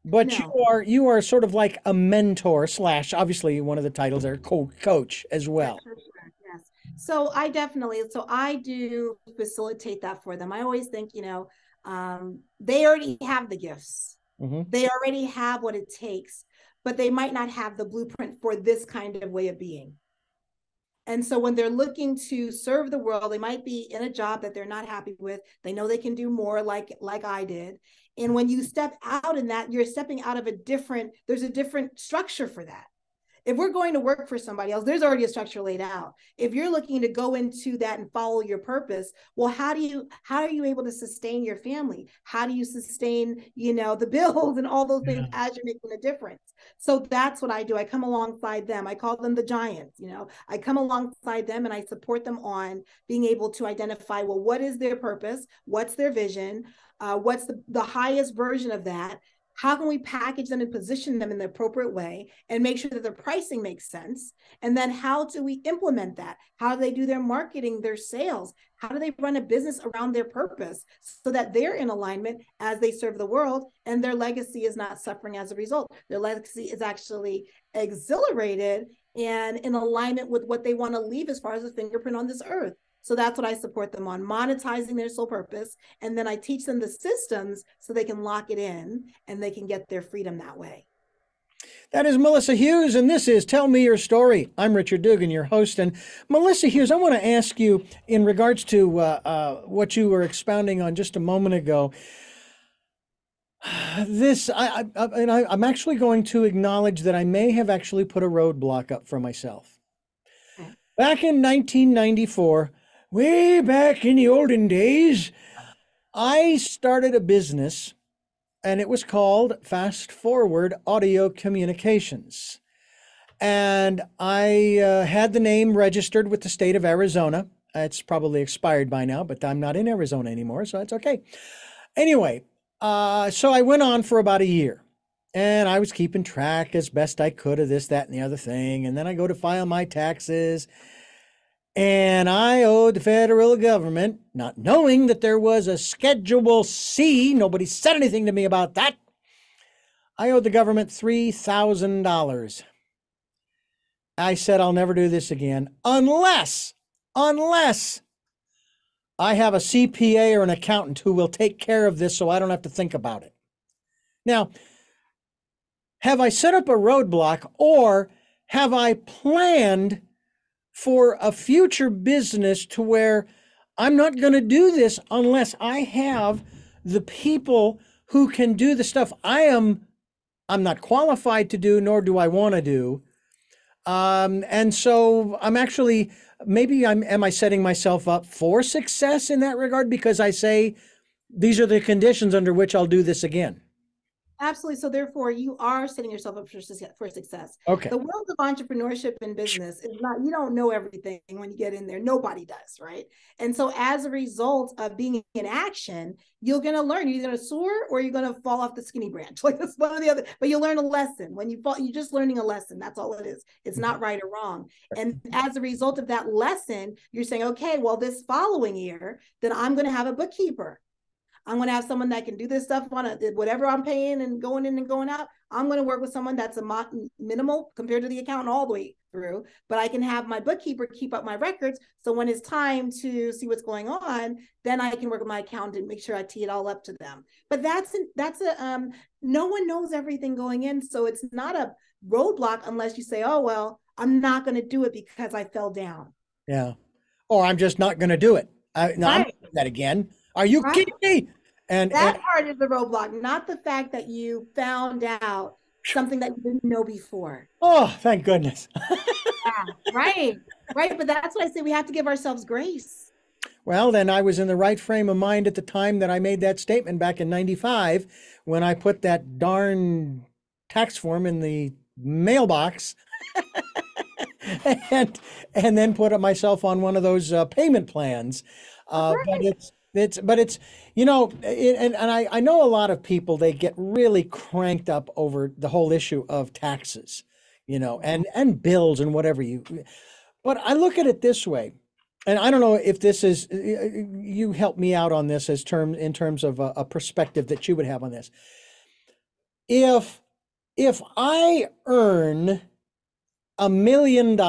but No. you are sort of like a mentor slash, obviously one of the titles are coach as Sure, well. sure, sure. Yes. So I do facilitate that for them. I always think, they already have the gifts. Hmm. They already have what it takes, but they might not have the blueprint for this kind of way of being. And so when they're looking to serve the world, they might be in a job that they're not happy with. They know they can do more like I did. And when you step out in that, you're stepping out of there's a different structure for that. If we're going to work for somebody else, there's already a structure laid out. If you're looking to go into that and follow your purpose, well, how are you able to sustain your family? How do you sustain, the bills and all those things Yeah. as you're making a difference? So that's what I do. I come alongside them. I call them the giants. I come alongside them and I support them on being able to identify, well, what is their purpose? What's their vision? What's the highest version of that? How can we package them and position them in the appropriate way and make sure that their pricing makes sense? And then how do we implement that? How do they do their marketing, their sales? How do they run a business around their purpose so that they're in alignment as they serve the world and their legacy is not suffering as a result? Their legacy is actually exhilarated and in alignment with what they want to leave as far as a fingerprint on this earth. So that's what I support them on, monetizing their soul purpose. And then I teach them the systems so they can lock it in and they can get their freedom that way. That is Melissa Hughes, and this is Tell Me Your Story. I'm Richard Dugan, your host. And Melissa Hughes, I want to ask you in regards to what you were expounding on just a moment ago. I'm actually going to acknowledge that I may have actually put a roadblock up for myself. Okay. Back in 1994, way back in the olden days, I started a business and it was called Fast Forward Audio Communications. And I had the name registered with the state of Arizona. It's probably expired by now, but I'm not in Arizona anymore, so that's okay. Anyway, so I went on for about a year. And I was keeping track as best I could of this, that, and the other thing. And then I go to file my taxes. And I owed the federal government, not knowing that there was a Schedule C, nobody said anything to me about that. I owed the government $3,000. I said, I'll never do this again unless I have a CPA or an accountant who will take care of this so I don't have to think about it. Now, have I set up a roadblock or have I planned for a future business to where I'm not going to do this unless I have the people who can do the stuff I'm not qualified to do, nor do I want to do. And so I'm actually, maybe am I setting myself up for success in that regard because I say these are the conditions under which I'll do this again. Absolutely. So therefore, you are setting yourself up for success. Okay. The world of entrepreneurship and business is not, you don't know everything when you get in there. Nobody does, right? And so as a result of being in action, you're going to learn. You're going to soar or you're going to fall off the skinny branch. Like that's one or the other. But you'll learn a lesson. When you fall, you're just learning a lesson. That's all it is. It's not right or wrong. And as a result of that lesson, you're saying, okay, well, this following year, then I'm going to have a bookkeeper. I'm going to have someone that can do this stuff on whatever I'm paying and going in and going out. I'm going to work with someone that's a minimal compared to the accountant all the way through, but I can have my bookkeeper keep up my records. So when it's time to see what's going on, then I can work with my accountant and make sure I tee it all up to them. But no one knows everything going in. So it's not a roadblock unless you say, oh, well, I'm not going to do it because I fell down. Yeah. Or I'm just not going to do it. No, I'm not doing that again. Are you kidding me? And that part is the roadblock, not the fact that you found out something that you didn't know before. Oh, thank goodness. Yeah, right. Right. But that's what I say. We have to give ourselves grace. Well, then I was in the right frame of mind at the time that I made that statement back in 95 when I put that darn tax form in the mailbox and then put myself on one of those payment plans. But it's I know a lot of people, they get really cranked up over the whole issue of taxes, and bills and whatever but I look at it this way, and I don't know if this is, you help me out on this in terms of a perspective that you would have on this. If I earn $1 million,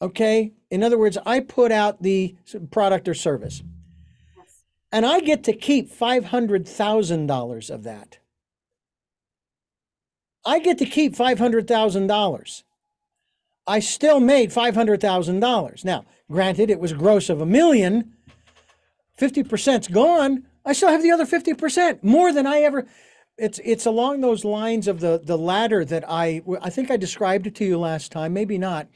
okay, in other words, I put out the product or service, and I get to keep $500,000 of that. I get to keep $500,000. I still made $500,000. Now, granted, it was gross of $1 million. 50%'s gone. I still have the other 50%, more than I ever. It's along those lines of the ladder that I think I described it to you last time, maybe not,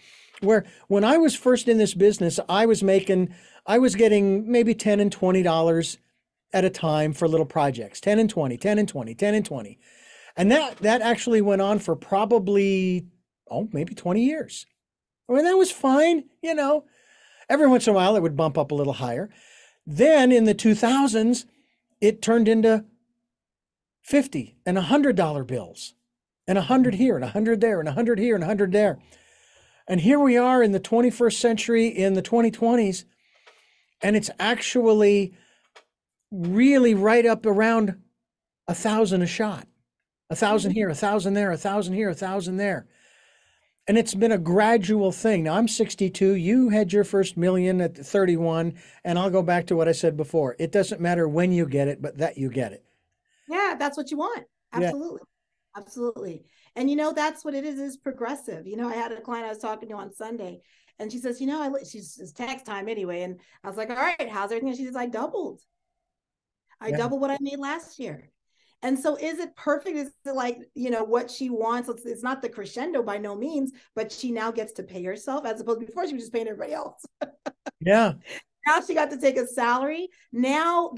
where when I was first in this business, I was getting maybe $10 and $20 at a time for little projects, 10 and 20, 10 and 20, 10 and 20. And that actually went on for probably, maybe 20 years. I mean, that was fine, Every once in a while, it would bump up a little higher. Then in the 2000s, it turned into $50 and $100 bills, and 100 here and 100 there and 100 here and 100 there. And here we are in the 21st century, in the 2020s, and it's actually really right up around 1,000 a shot. 1,000 here, 1,000 there, 1,000 here, 1,000 there. And it's been a gradual thing. Now I'm 62. You had your first million at 31. And I'll go back to what I said before. It doesn't matter when you get it, but that you get it. Yeah, that's what you want. Absolutely. Yeah. Absolutely. And that's what it is progressive. I had a client I was talking to on Sunday, and she says, she's tax time anyway. And I was like, all right, how's everything? And she says, I doubled what I made last year. And so is it perfect? Is it like, what she wants? It's not the crescendo by no means, but she now gets to pay herself, as opposed to before she was just paying everybody else. Yeah. Now she got to take a salary. Now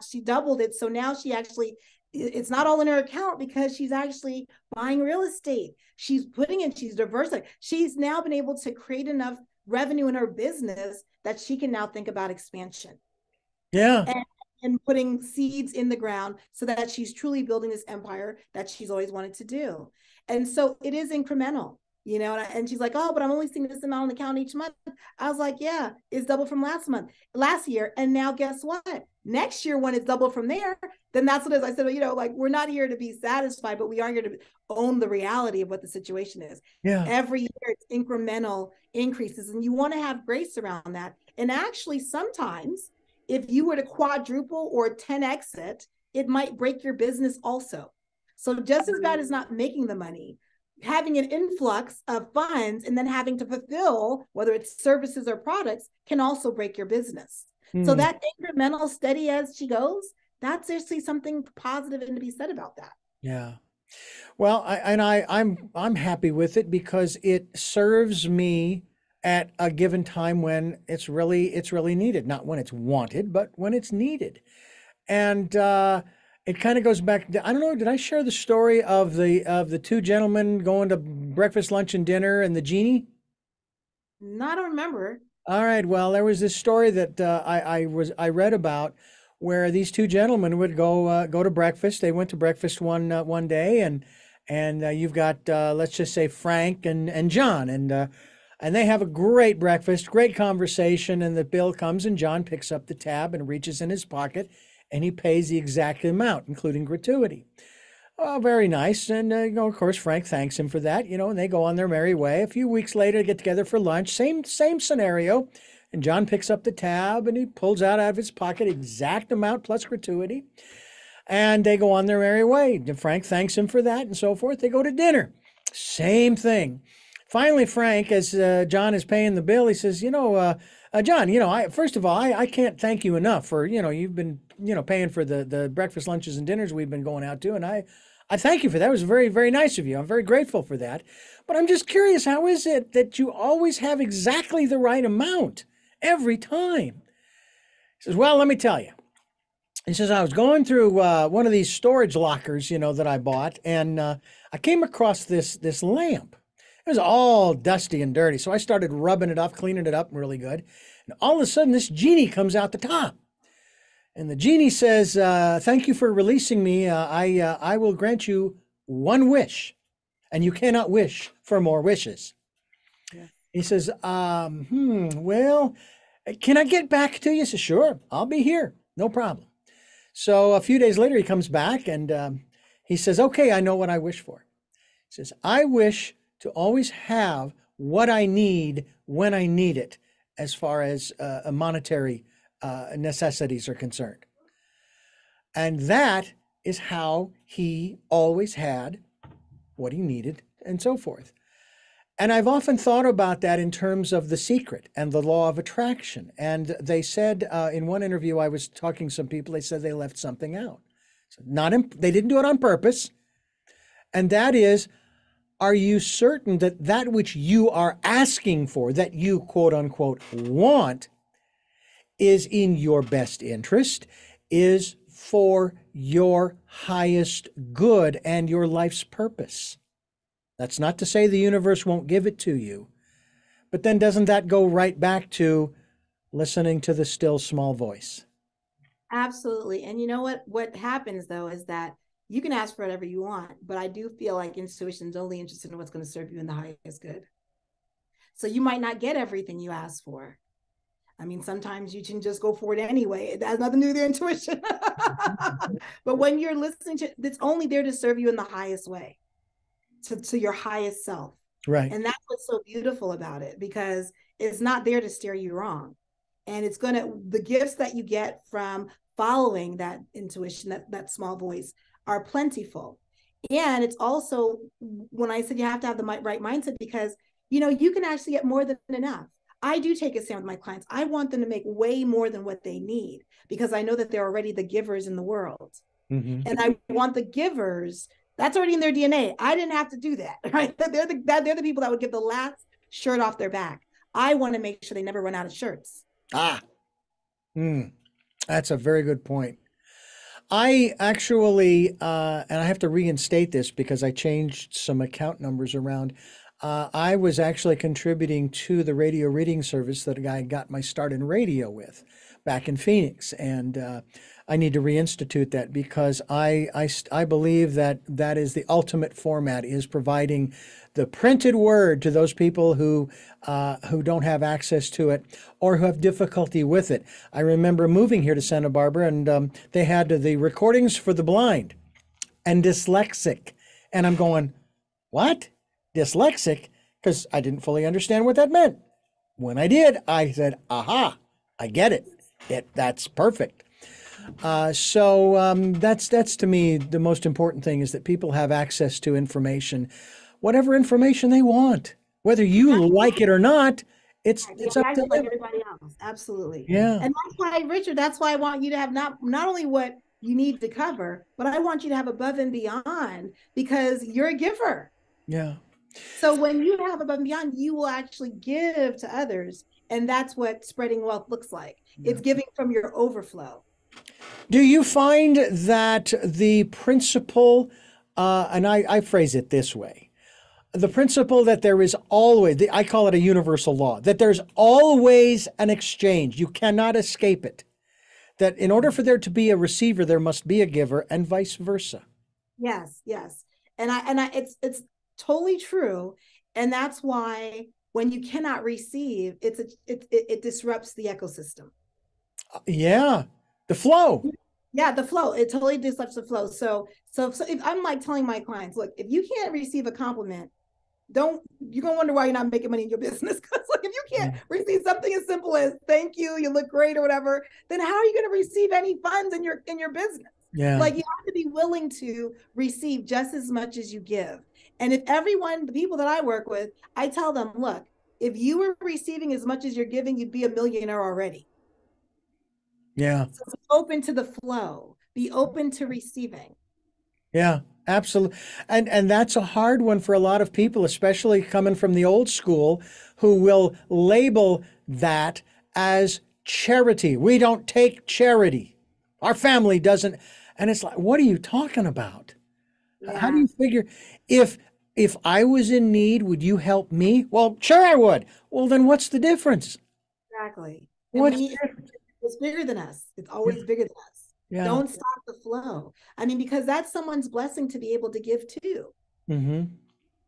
she doubled it. So now it's not all in her account because she's actually buying real estate. She's she's diversifying. She's now been able to create enough revenue in her business that she can now think about expansion. Yeah. And putting seeds in the ground so that she's truly building this empire that she's always wanted to do. And so it is incremental, and she's like, oh, but I'm only seeing this amount on the account each month. I was like, yeah, it's double from last year. And now guess what? Next year, when it's double from there, then that's what it is. I said, we're not here to be satisfied, but we are here to own the reality of what the situation is. Yeah. Every year it's incremental increases, and you want to have grace around that. And actually, sometimes if you were to quadruple or 10x it, it might break your business also. So just as bad as not making the money, having an influx of funds and then having to fulfill, whether it's services or products, can also break your business. So that incremental, steady as she goes, that's actually something positive and to be said about that. Yeah. Well, I'm happy with it because it serves me at a given time when it's really needed. Not when it's wanted, but when it's needed. And it kind of goes back. I don't know. Did I share the story of the two gentlemen going to breakfast, lunch, and dinner, and the genie? No, I don't remember. All right. Well, there was this story that I read about where these two gentlemen would go to breakfast. They went to breakfast one day, and you've got let's just say Frank and John, and they have a great breakfast, great conversation, and the bill comes, and John picks up the tab and reaches in his pocket, and he pays the exact amount, including gratuity. Oh, very nice. And, of course, Frank thanks him for that, and they go on their merry way. A few weeks later, they get together for lunch. Same scenario. And John picks up the tab and he pulls out of his pocket exact amount plus gratuity. And they go on their merry way. And Frank thanks him for that and so forth. They go to dinner. Same thing. Finally, Frank, as John is paying the bill, he says, John, first of all, I can't thank you enough for, you've been, paying for the breakfast, lunches, and dinners we've been going out to. And I thank you for that. It was very, very nice of you. I'm very grateful for that. But I'm just curious, how is it that you always have exactly the right amount every time? He says, well, let me tell you. He says, I was going through one of these storage lockers, that I bought, and I came across this lamp. It was all dusty and dirty. So I started rubbing it off, cleaning it up really good. And all of a sudden, this genie comes out the top. And the genie says, thank you for releasing me. I will grant you one wish. And you cannot wish for more wishes. Yeah. He says, well, can I get back to you? He says, sure, I'll be here. No problem. So a few days later, he comes back and he says, okay, I know what I wish for. He says, I wish to always have what I need when I need it, as far as monetary necessities are concerned. And that is how he always had what he needed and so forth. And I've often thought about that in terms of The Secret and the law of attraction. And they said in one interview, I was talking to some people, they said they left something out. So they didn't do it on purpose. And that is, are you certain that that which you are asking for, that you quote unquote want, is in your best interest, is for your highest good and your life's purpose? That's not to say the universe won't give it to you, but then doesn't that go right back to listening to the still small voice? Absolutely. And you know what happens though is that you can ask for whatever you want, but I do feel like intuition is only interested in what's going to serve you in the highest good. So you might not get everything you ask for. I mean, sometimes you can just go for it anyway. It has nothing to do with your intuition. But when you're listening to it, it's only there to serve you in the highest way, to your highest self. Right. And that's what's so beautiful about it, because it's not there to steer you wrong. And the gifts that you get from following that intuition, that small voice, are plentiful. And it's also, when I said you have to have the right mindset, because you can actually get more than enough. I do take a stand with my clients. I want them to make way more than what they need, because I know that they're already the givers in the world. Mm-hmm. And I want the givers, that's already in their DNA. I didn't have to do that, right? They're the people that would give the last shirt off their back. I want to make sure they never run out of shirts. That's a very good point. I actually, and I have to reinstate this because I changed some account numbers around. I was actually contributing to the radio reading service that I got my start in radio with back in Phoenix. And I need to reinstitute that, because I believe that is the ultimate format, is providing the printed word to those people who don't have access to it or who have difficulty with it. I remember moving here to Santa Barbara, and they had the recordings for the blind and dyslexic. And I'm going, what? Dyslexic? Because I didn't fully understand what that meant. When I did, I said, aha, I get it. That's perfect. So that's to me the most important thing, is that people have access to information, whatever information they want, whether you like it or not. It's up to Exactly, like them. everybody else. Absolutely. Yeah, And that's why, Richard, that's why I want you to have not only what you need to cover, but I want you to have above and beyond because you're a giver. yeah, So when you have above and beyond, you will actually give to others. And that's what spreading wealth looks like. yeah. It's giving from your overflow. Do you find that the principle, and I phrase it this way, the principle that there is always, I call it a universal law, that there's always an exchange. You cannot escape it. That in order for there to be a receiver, there must be a giver, and vice versa. Yes, yes. And I it's totally true. And that's why when you cannot receive, it disrupts the ecosystem. Yeah, the flow. Yeah, the flow. It totally disrupts the flow. So if I'm like telling my clients, look, if you can't receive a compliment, don't you're gonna wonder why you're not making money in your business. Because like if you can't receive something as simple as thank you look great or whatever, then how are you going to receive any funds in your business? Yeah, Like you have to be willing to receive just as much as you give. And if everyone, the people that I work with, I tell them, look, if you were receiving as much as you're giving, you'd be a millionaire already. yeah, So be open to the flow, be open to receiving. yeah, absolutely. And that's a hard one for a lot of people, especially coming from the old school, who will label that as charity. We don't take charity. Our family doesn't. And it's like, what are you talking about? How do Yeah, you figure if if I was in need, would you help me? Well, sure I would. Well, then what's the difference? exactly. And What's the difference? it's bigger than us. It's Yeah, always bigger than us. yeah. Don't stop the flow. I mean, because that's someone's blessing to be able to give too. Mm-hmm.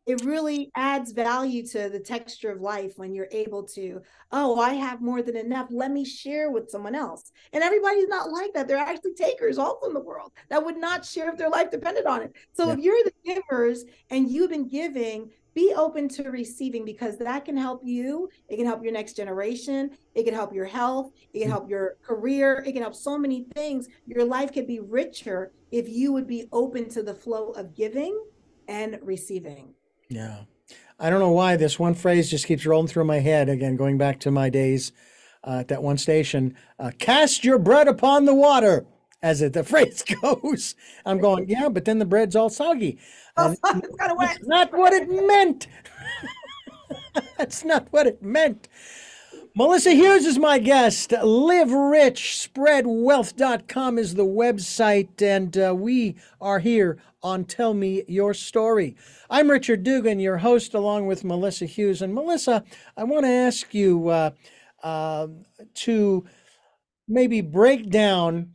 It really adds value to the texture of life when you're able to, oh, I have more than enough, let me share with someone else. And everybody's not like that. They're actually takers also in the world that would not share if their life depended on it. So Yeah. if you're the givers and you've been giving, be open to receiving because that can help you. It can help your next generation. It can help your health. It can help your career. It can help so many things. Your life could be richer if you would be open to the flow of giving and receiving. Yeah. I don't know why this one phrase just keeps rolling through my head again, going back to my days at that one station. Cast your bread upon the water, as the phrase goes. I'm going, yeah, but then the bread's all soggy. And It's kind of that's wet. not what it meant. That's not what it meant. Melissa Hughes is my guest. LiveRichSpreadWealth.com is the website, and we are here on Tell Me Your Story. I'm Richard Dugan, your host, along with Melissa Hughes. And Melissa, I want to ask you to maybe break down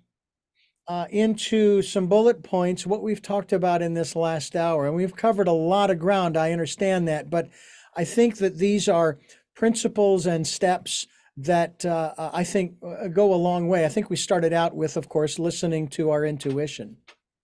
into some bullet points what we've talked about in this last hour. And we've covered a lot of ground, I understand that, but I think that these are principles and steps that I think go a long way. I think we started out with, of course, listening to our intuition.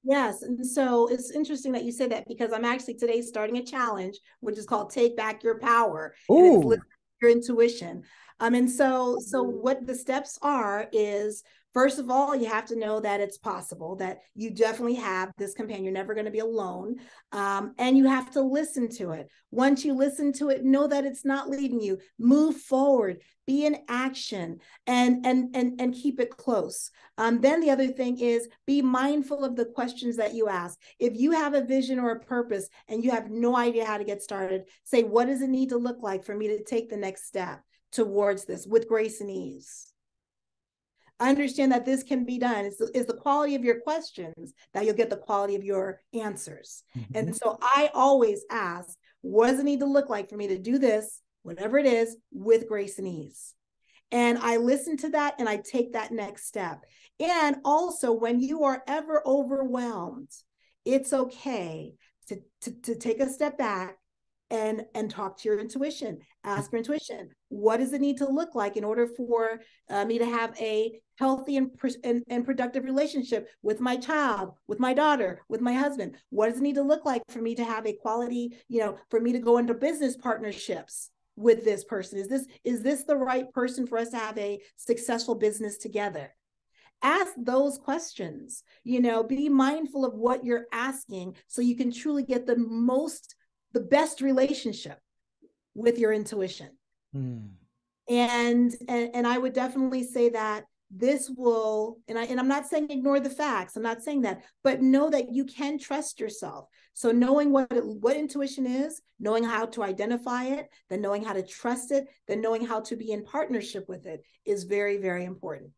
Yes. And so it's interesting that you say that because I'm actually today starting a challenge, which is called Take Back Your Power. And it's Ooh, listening to your intuition. And so what the steps are is first of all, you have to know that it's possible that you definitely have this companion. You're never going to be alone. And you have to listen to it. Once you listen to it, know that it's not leaving you. Move forward, be in action, and keep it close. Then the other thing is be mindful of the questions that you ask. If you have a vision or a purpose and you have no idea how to get started, say, what does it need to look like for me to take the next step towards this with grace and ease? Understand that this can be done. It's the quality of your questions that you'll get the quality of your answers. mhm. And so I always ask, what does it need to look like for me to do this, whatever it is, with grace and ease? And I listen to that and I take that next step. And also, when you are ever overwhelmed, it's okay to take a step back and talk to your intuition. Ask your intuition, what does it need to look like in order for me to have a healthy and productive relationship with my child, with my daughter, with my husband? What does it need to look like for me to have a quality, for me to go into business partnerships with this person? Is this the right person for us to have a successful business together? Ask those questions. Be mindful of what you're asking so you can truly get the the best relationship with your intuition. Mm. And I would definitely say that this will, and I'm not saying ignore the facts, I'm not saying that, but know that you can trust yourself. So knowing what intuition is, knowing how to identify it, then knowing how to trust it, then knowing how to be in partnership with it is very, very important.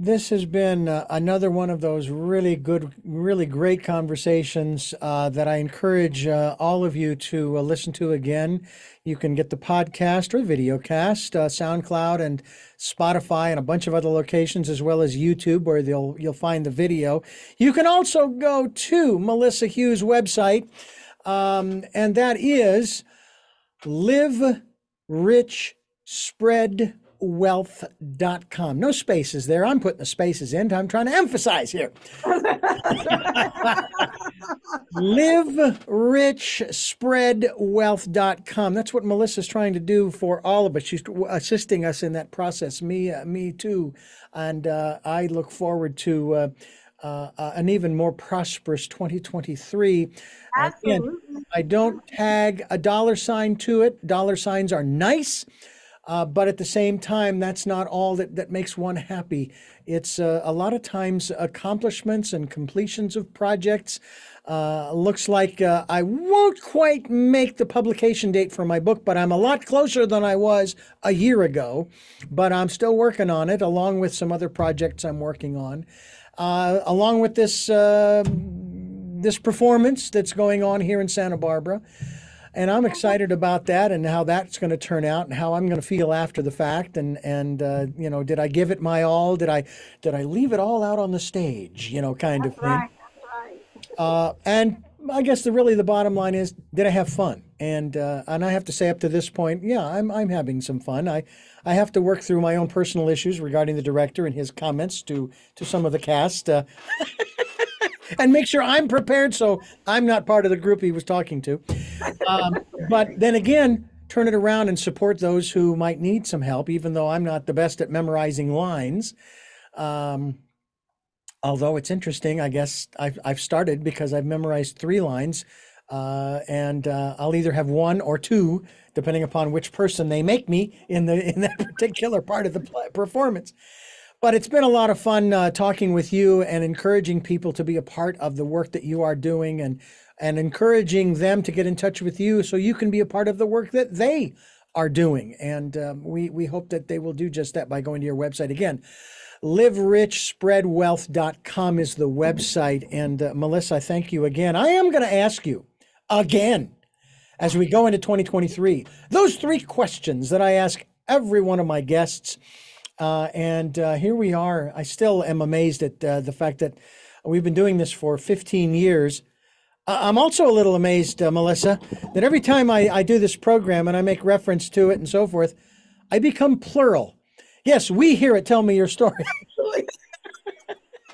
This has been another one of those really good, really great conversations that I encourage all of you to listen to again. You can get the podcast or video cast, SoundCloud and Spotify and a bunch of other locations, as well as YouTube, where you'll find the video. You can also go to Melissa Hughes' website, and that is liverich.spreadwealth.com. No spaces there. I'm putting the spaces in. I'm trying to emphasize here. liverich.spreadwealth.com. That's what Melissa's trying to do for all of us. She's assisting us in that process. Me too. And I look forward to an even more prosperous 2023. Absolutely. Again, I don't tag a dollar sign to it. Dollar signs are nice, but at the same time, that's not all that makes one happy. It's a lot of times accomplishments and completions of projects. Looks like I won't quite make the publication date for my book, but I'm a lot closer than I was a year ago. But I'm still working on it, along with some other projects I'm working on. Along with this this performance that's going on here in Santa Barbara. And I'm excited about that and how that's going to turn out and how I'm going to feel after the fact. And you know, did I give it my all? Did I leave it all out on the stage? You know, kind of thing. Right. And I guess the bottom line is, did I have fun? And I have to say, up to this point, yeah, I'm having some fun. I have to work through my own personal issues regarding the director and his comments to some of the cast. And make sure I'm prepared so I'm not part of the group he was talking to. But then again, turn it around and support those who might need some help, even though I'm not the best at memorizing lines. Although it's interesting, I guess I've started because I've memorized 3 lines, and I'll either have 1 or 2, depending upon which person they make me in that particular part of the performance. But it's been a lot of fun talking with you and encouraging people to be a part of the work that you are doing, and encouraging them to get in touch with you so you can be a part of the work that they are doing. And we hope that they will do just that by going to your website. Again, liverichspreadwealth.com is the website. And Melissa, thank you again. I am going to ask you again, as we go into 2023, those 3 questions that I ask every one of my guests. And here we are. I still am amazed at the fact that we've been doing this for 15 years. I'm also a little amazed, Melissa, that every time I do this program and I make reference to it and so forth, I become plural. Yes, we here at Tell Me Your Story. It's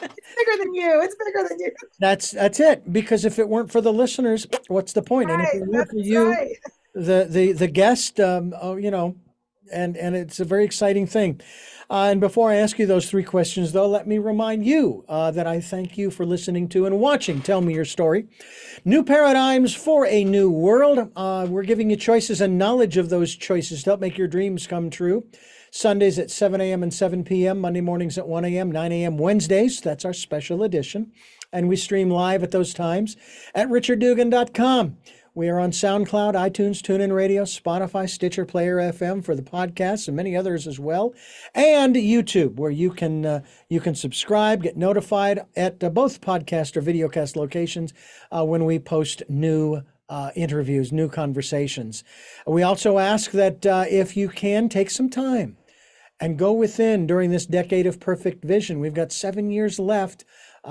bigger than you. It's bigger than you. That's it. Because if it weren't for the listeners, what's the point? Right, and if it weren't for you, right. the guest, you know, and it's a very exciting thing. And before I ask you those 3 questions, though, let me remind you that I thank you for listening to and watching Tell Me Your Story. New paradigms for a new world. We're giving you choices and knowledge of those choices to help make your dreams come true. Sundays at 7 a.m. and 7 p.m., Monday mornings at 1 a.m., 9 a.m. Wednesdays. That's our special edition. And we stream live at those times at richarddugan.com. We are on SoundCloud, iTunes, TuneIn Radio, Spotify, Stitcher, Player FM for the podcasts, and many others as well, and YouTube, where you can subscribe, get notified at both podcast or videocast locations when we post new interviews, new conversations. We also ask that if you can, take some time and go within during this decade of perfect vision. We've got 7 years left.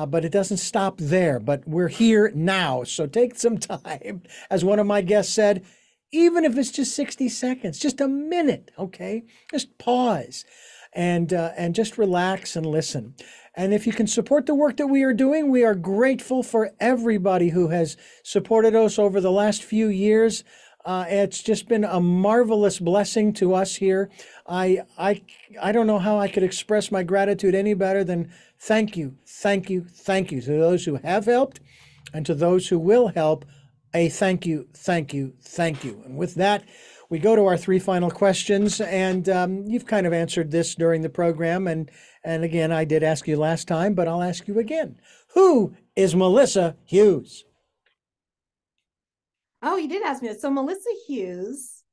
But it doesn't stop there. But we're here now. So take some time. As one of my guests said, even if it's just 60 seconds, just a minute, okay? Just pause and just relax and listen. And if you can support the work that we are doing, we are grateful for everybody who has supported us over the last few years. It's just been a marvelous blessing to us here. I don't know how I could express my gratitude any better than thank you to those who have helped and to those who will help a thank you, thank you, thank you. And with that, we go to our three final questions. And you've kind of answered this during the program. And again, I did ask you last time, but I'll ask you again. Who is Melissa Hughes? Oh, you did ask me that. So Melissa Hughes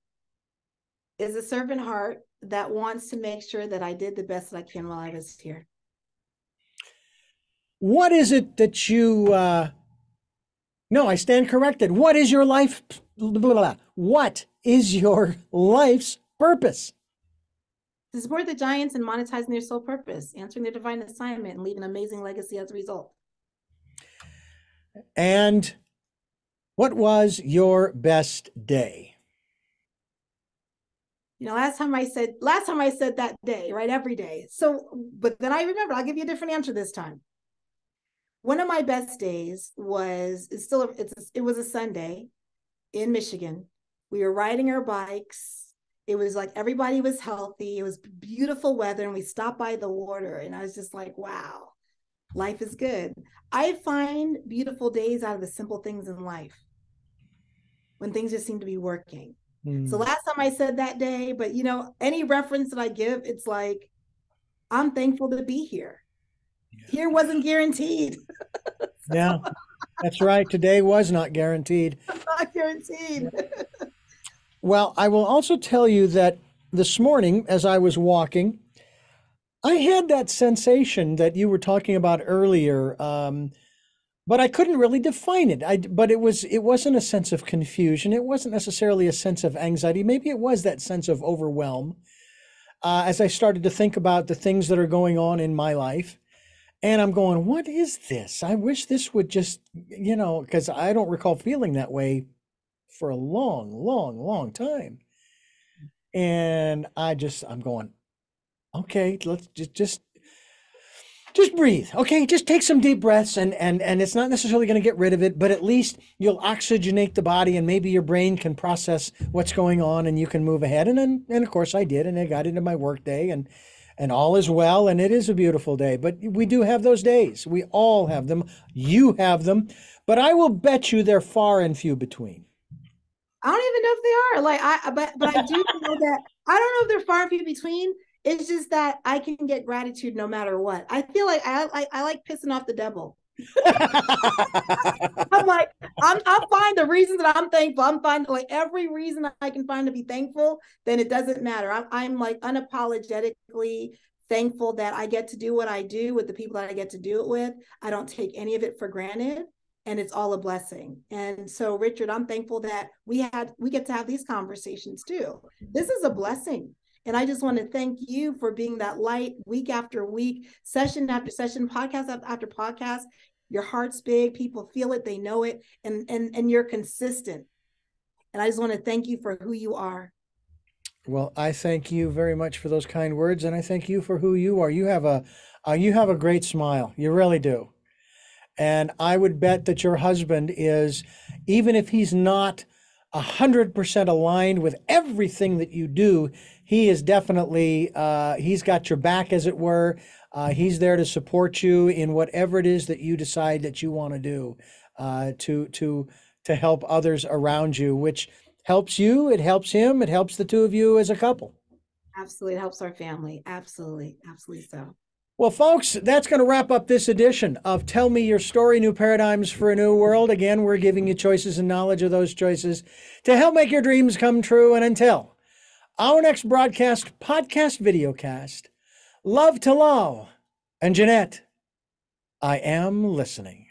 is a servant heart that wants to make sure that I did the best that I can while I was here. What is it that you no, I stand corrected. What is your life? Blah, blah, blah. What is your life's purpose? To support the giants and monetizing their sole purpose, answering their divine assignment, and leaving an amazing legacy as a result. And what was your best day? You know, last time I said that day, right? Every day. So, but then I remember, I'll give you a different answer this time. One of my best days was it was a Sunday in Michigan. We were riding our bikes. It was like everybody was healthy. It was beautiful weather, and we stopped by the water. And I was just like, wow, life is good. I find beautiful days out of the simple things in life when things just seem to be working. So last time I said that day, but you know, any reference that I give, it's like, I'm thankful to be here. Here wasn't guaranteed. Yeah, that's right. Today was not guaranteed. Not guaranteed. Well, I will also tell you that this morning, as I was walking, I had that sensation that you were talking about earlier, but I couldn't really define it. But it wasn't a sense of confusion. It wasn't necessarily a sense of anxiety. Maybe it was that sense of overwhelm as I started to think about the things that are going on in my life. And I'm going, what is this? I wish this would just, because I don't recall feeling that way for a long, long, long time. And I'm going, okay, let's just breathe. Okay, just take some deep breaths, and it's not necessarily going to get rid of it, but at least you'll oxygenate the body, and maybe your brain can process what's going on, and you can move ahead. And of course I did, and I got into my work day, and all is well, and it is a beautiful day. But we do have those days. We all have them. You have them, but I will bet you they're far and few between. I don't even know if they are. But I do know that I don't know if they're far and few between. It's just that I can get gratitude no matter what. I feel like I like pissing off the devil. I'm like, I'll find the reasons that I'm thankful. I'm finding like every reason I can find to be thankful, then it doesn't matter. I'm like unapologetically thankful that I get to do what I do with the people that I get to do it with. I don't take any of it for granted, and it's all a blessing. And so, Richard, I'm thankful that we get to have these conversations too. This is a blessing. And I just want to thank you for being that light week after week, session after session, podcast after podcast. Your heart's big, people feel it, they know it, and you're consistent. And I just want to thank you for who you are. Well, I thank you very much for those kind words, and I thank you for who you are. You have a great smile. You really do. And I would bet that your husband is, even if he's not 100% aligned with everything that you do, he is definitely, he's got your back, as it were. He's there to support you in whatever it is that you decide that you want to do, to help others around you, which helps you, it helps him, it helps the two of you as a couple. Absolutely. It helps our family. Absolutely. Absolutely so. Well, folks, that's going to wrap up this edition of Tell Me Your Story, New Paradigms for a New World. Again, we're giving you choices and knowledge of those choices to help make your dreams come true. And until our next broadcast, podcast, videocast, love to Lal and Jeanette, I am listening.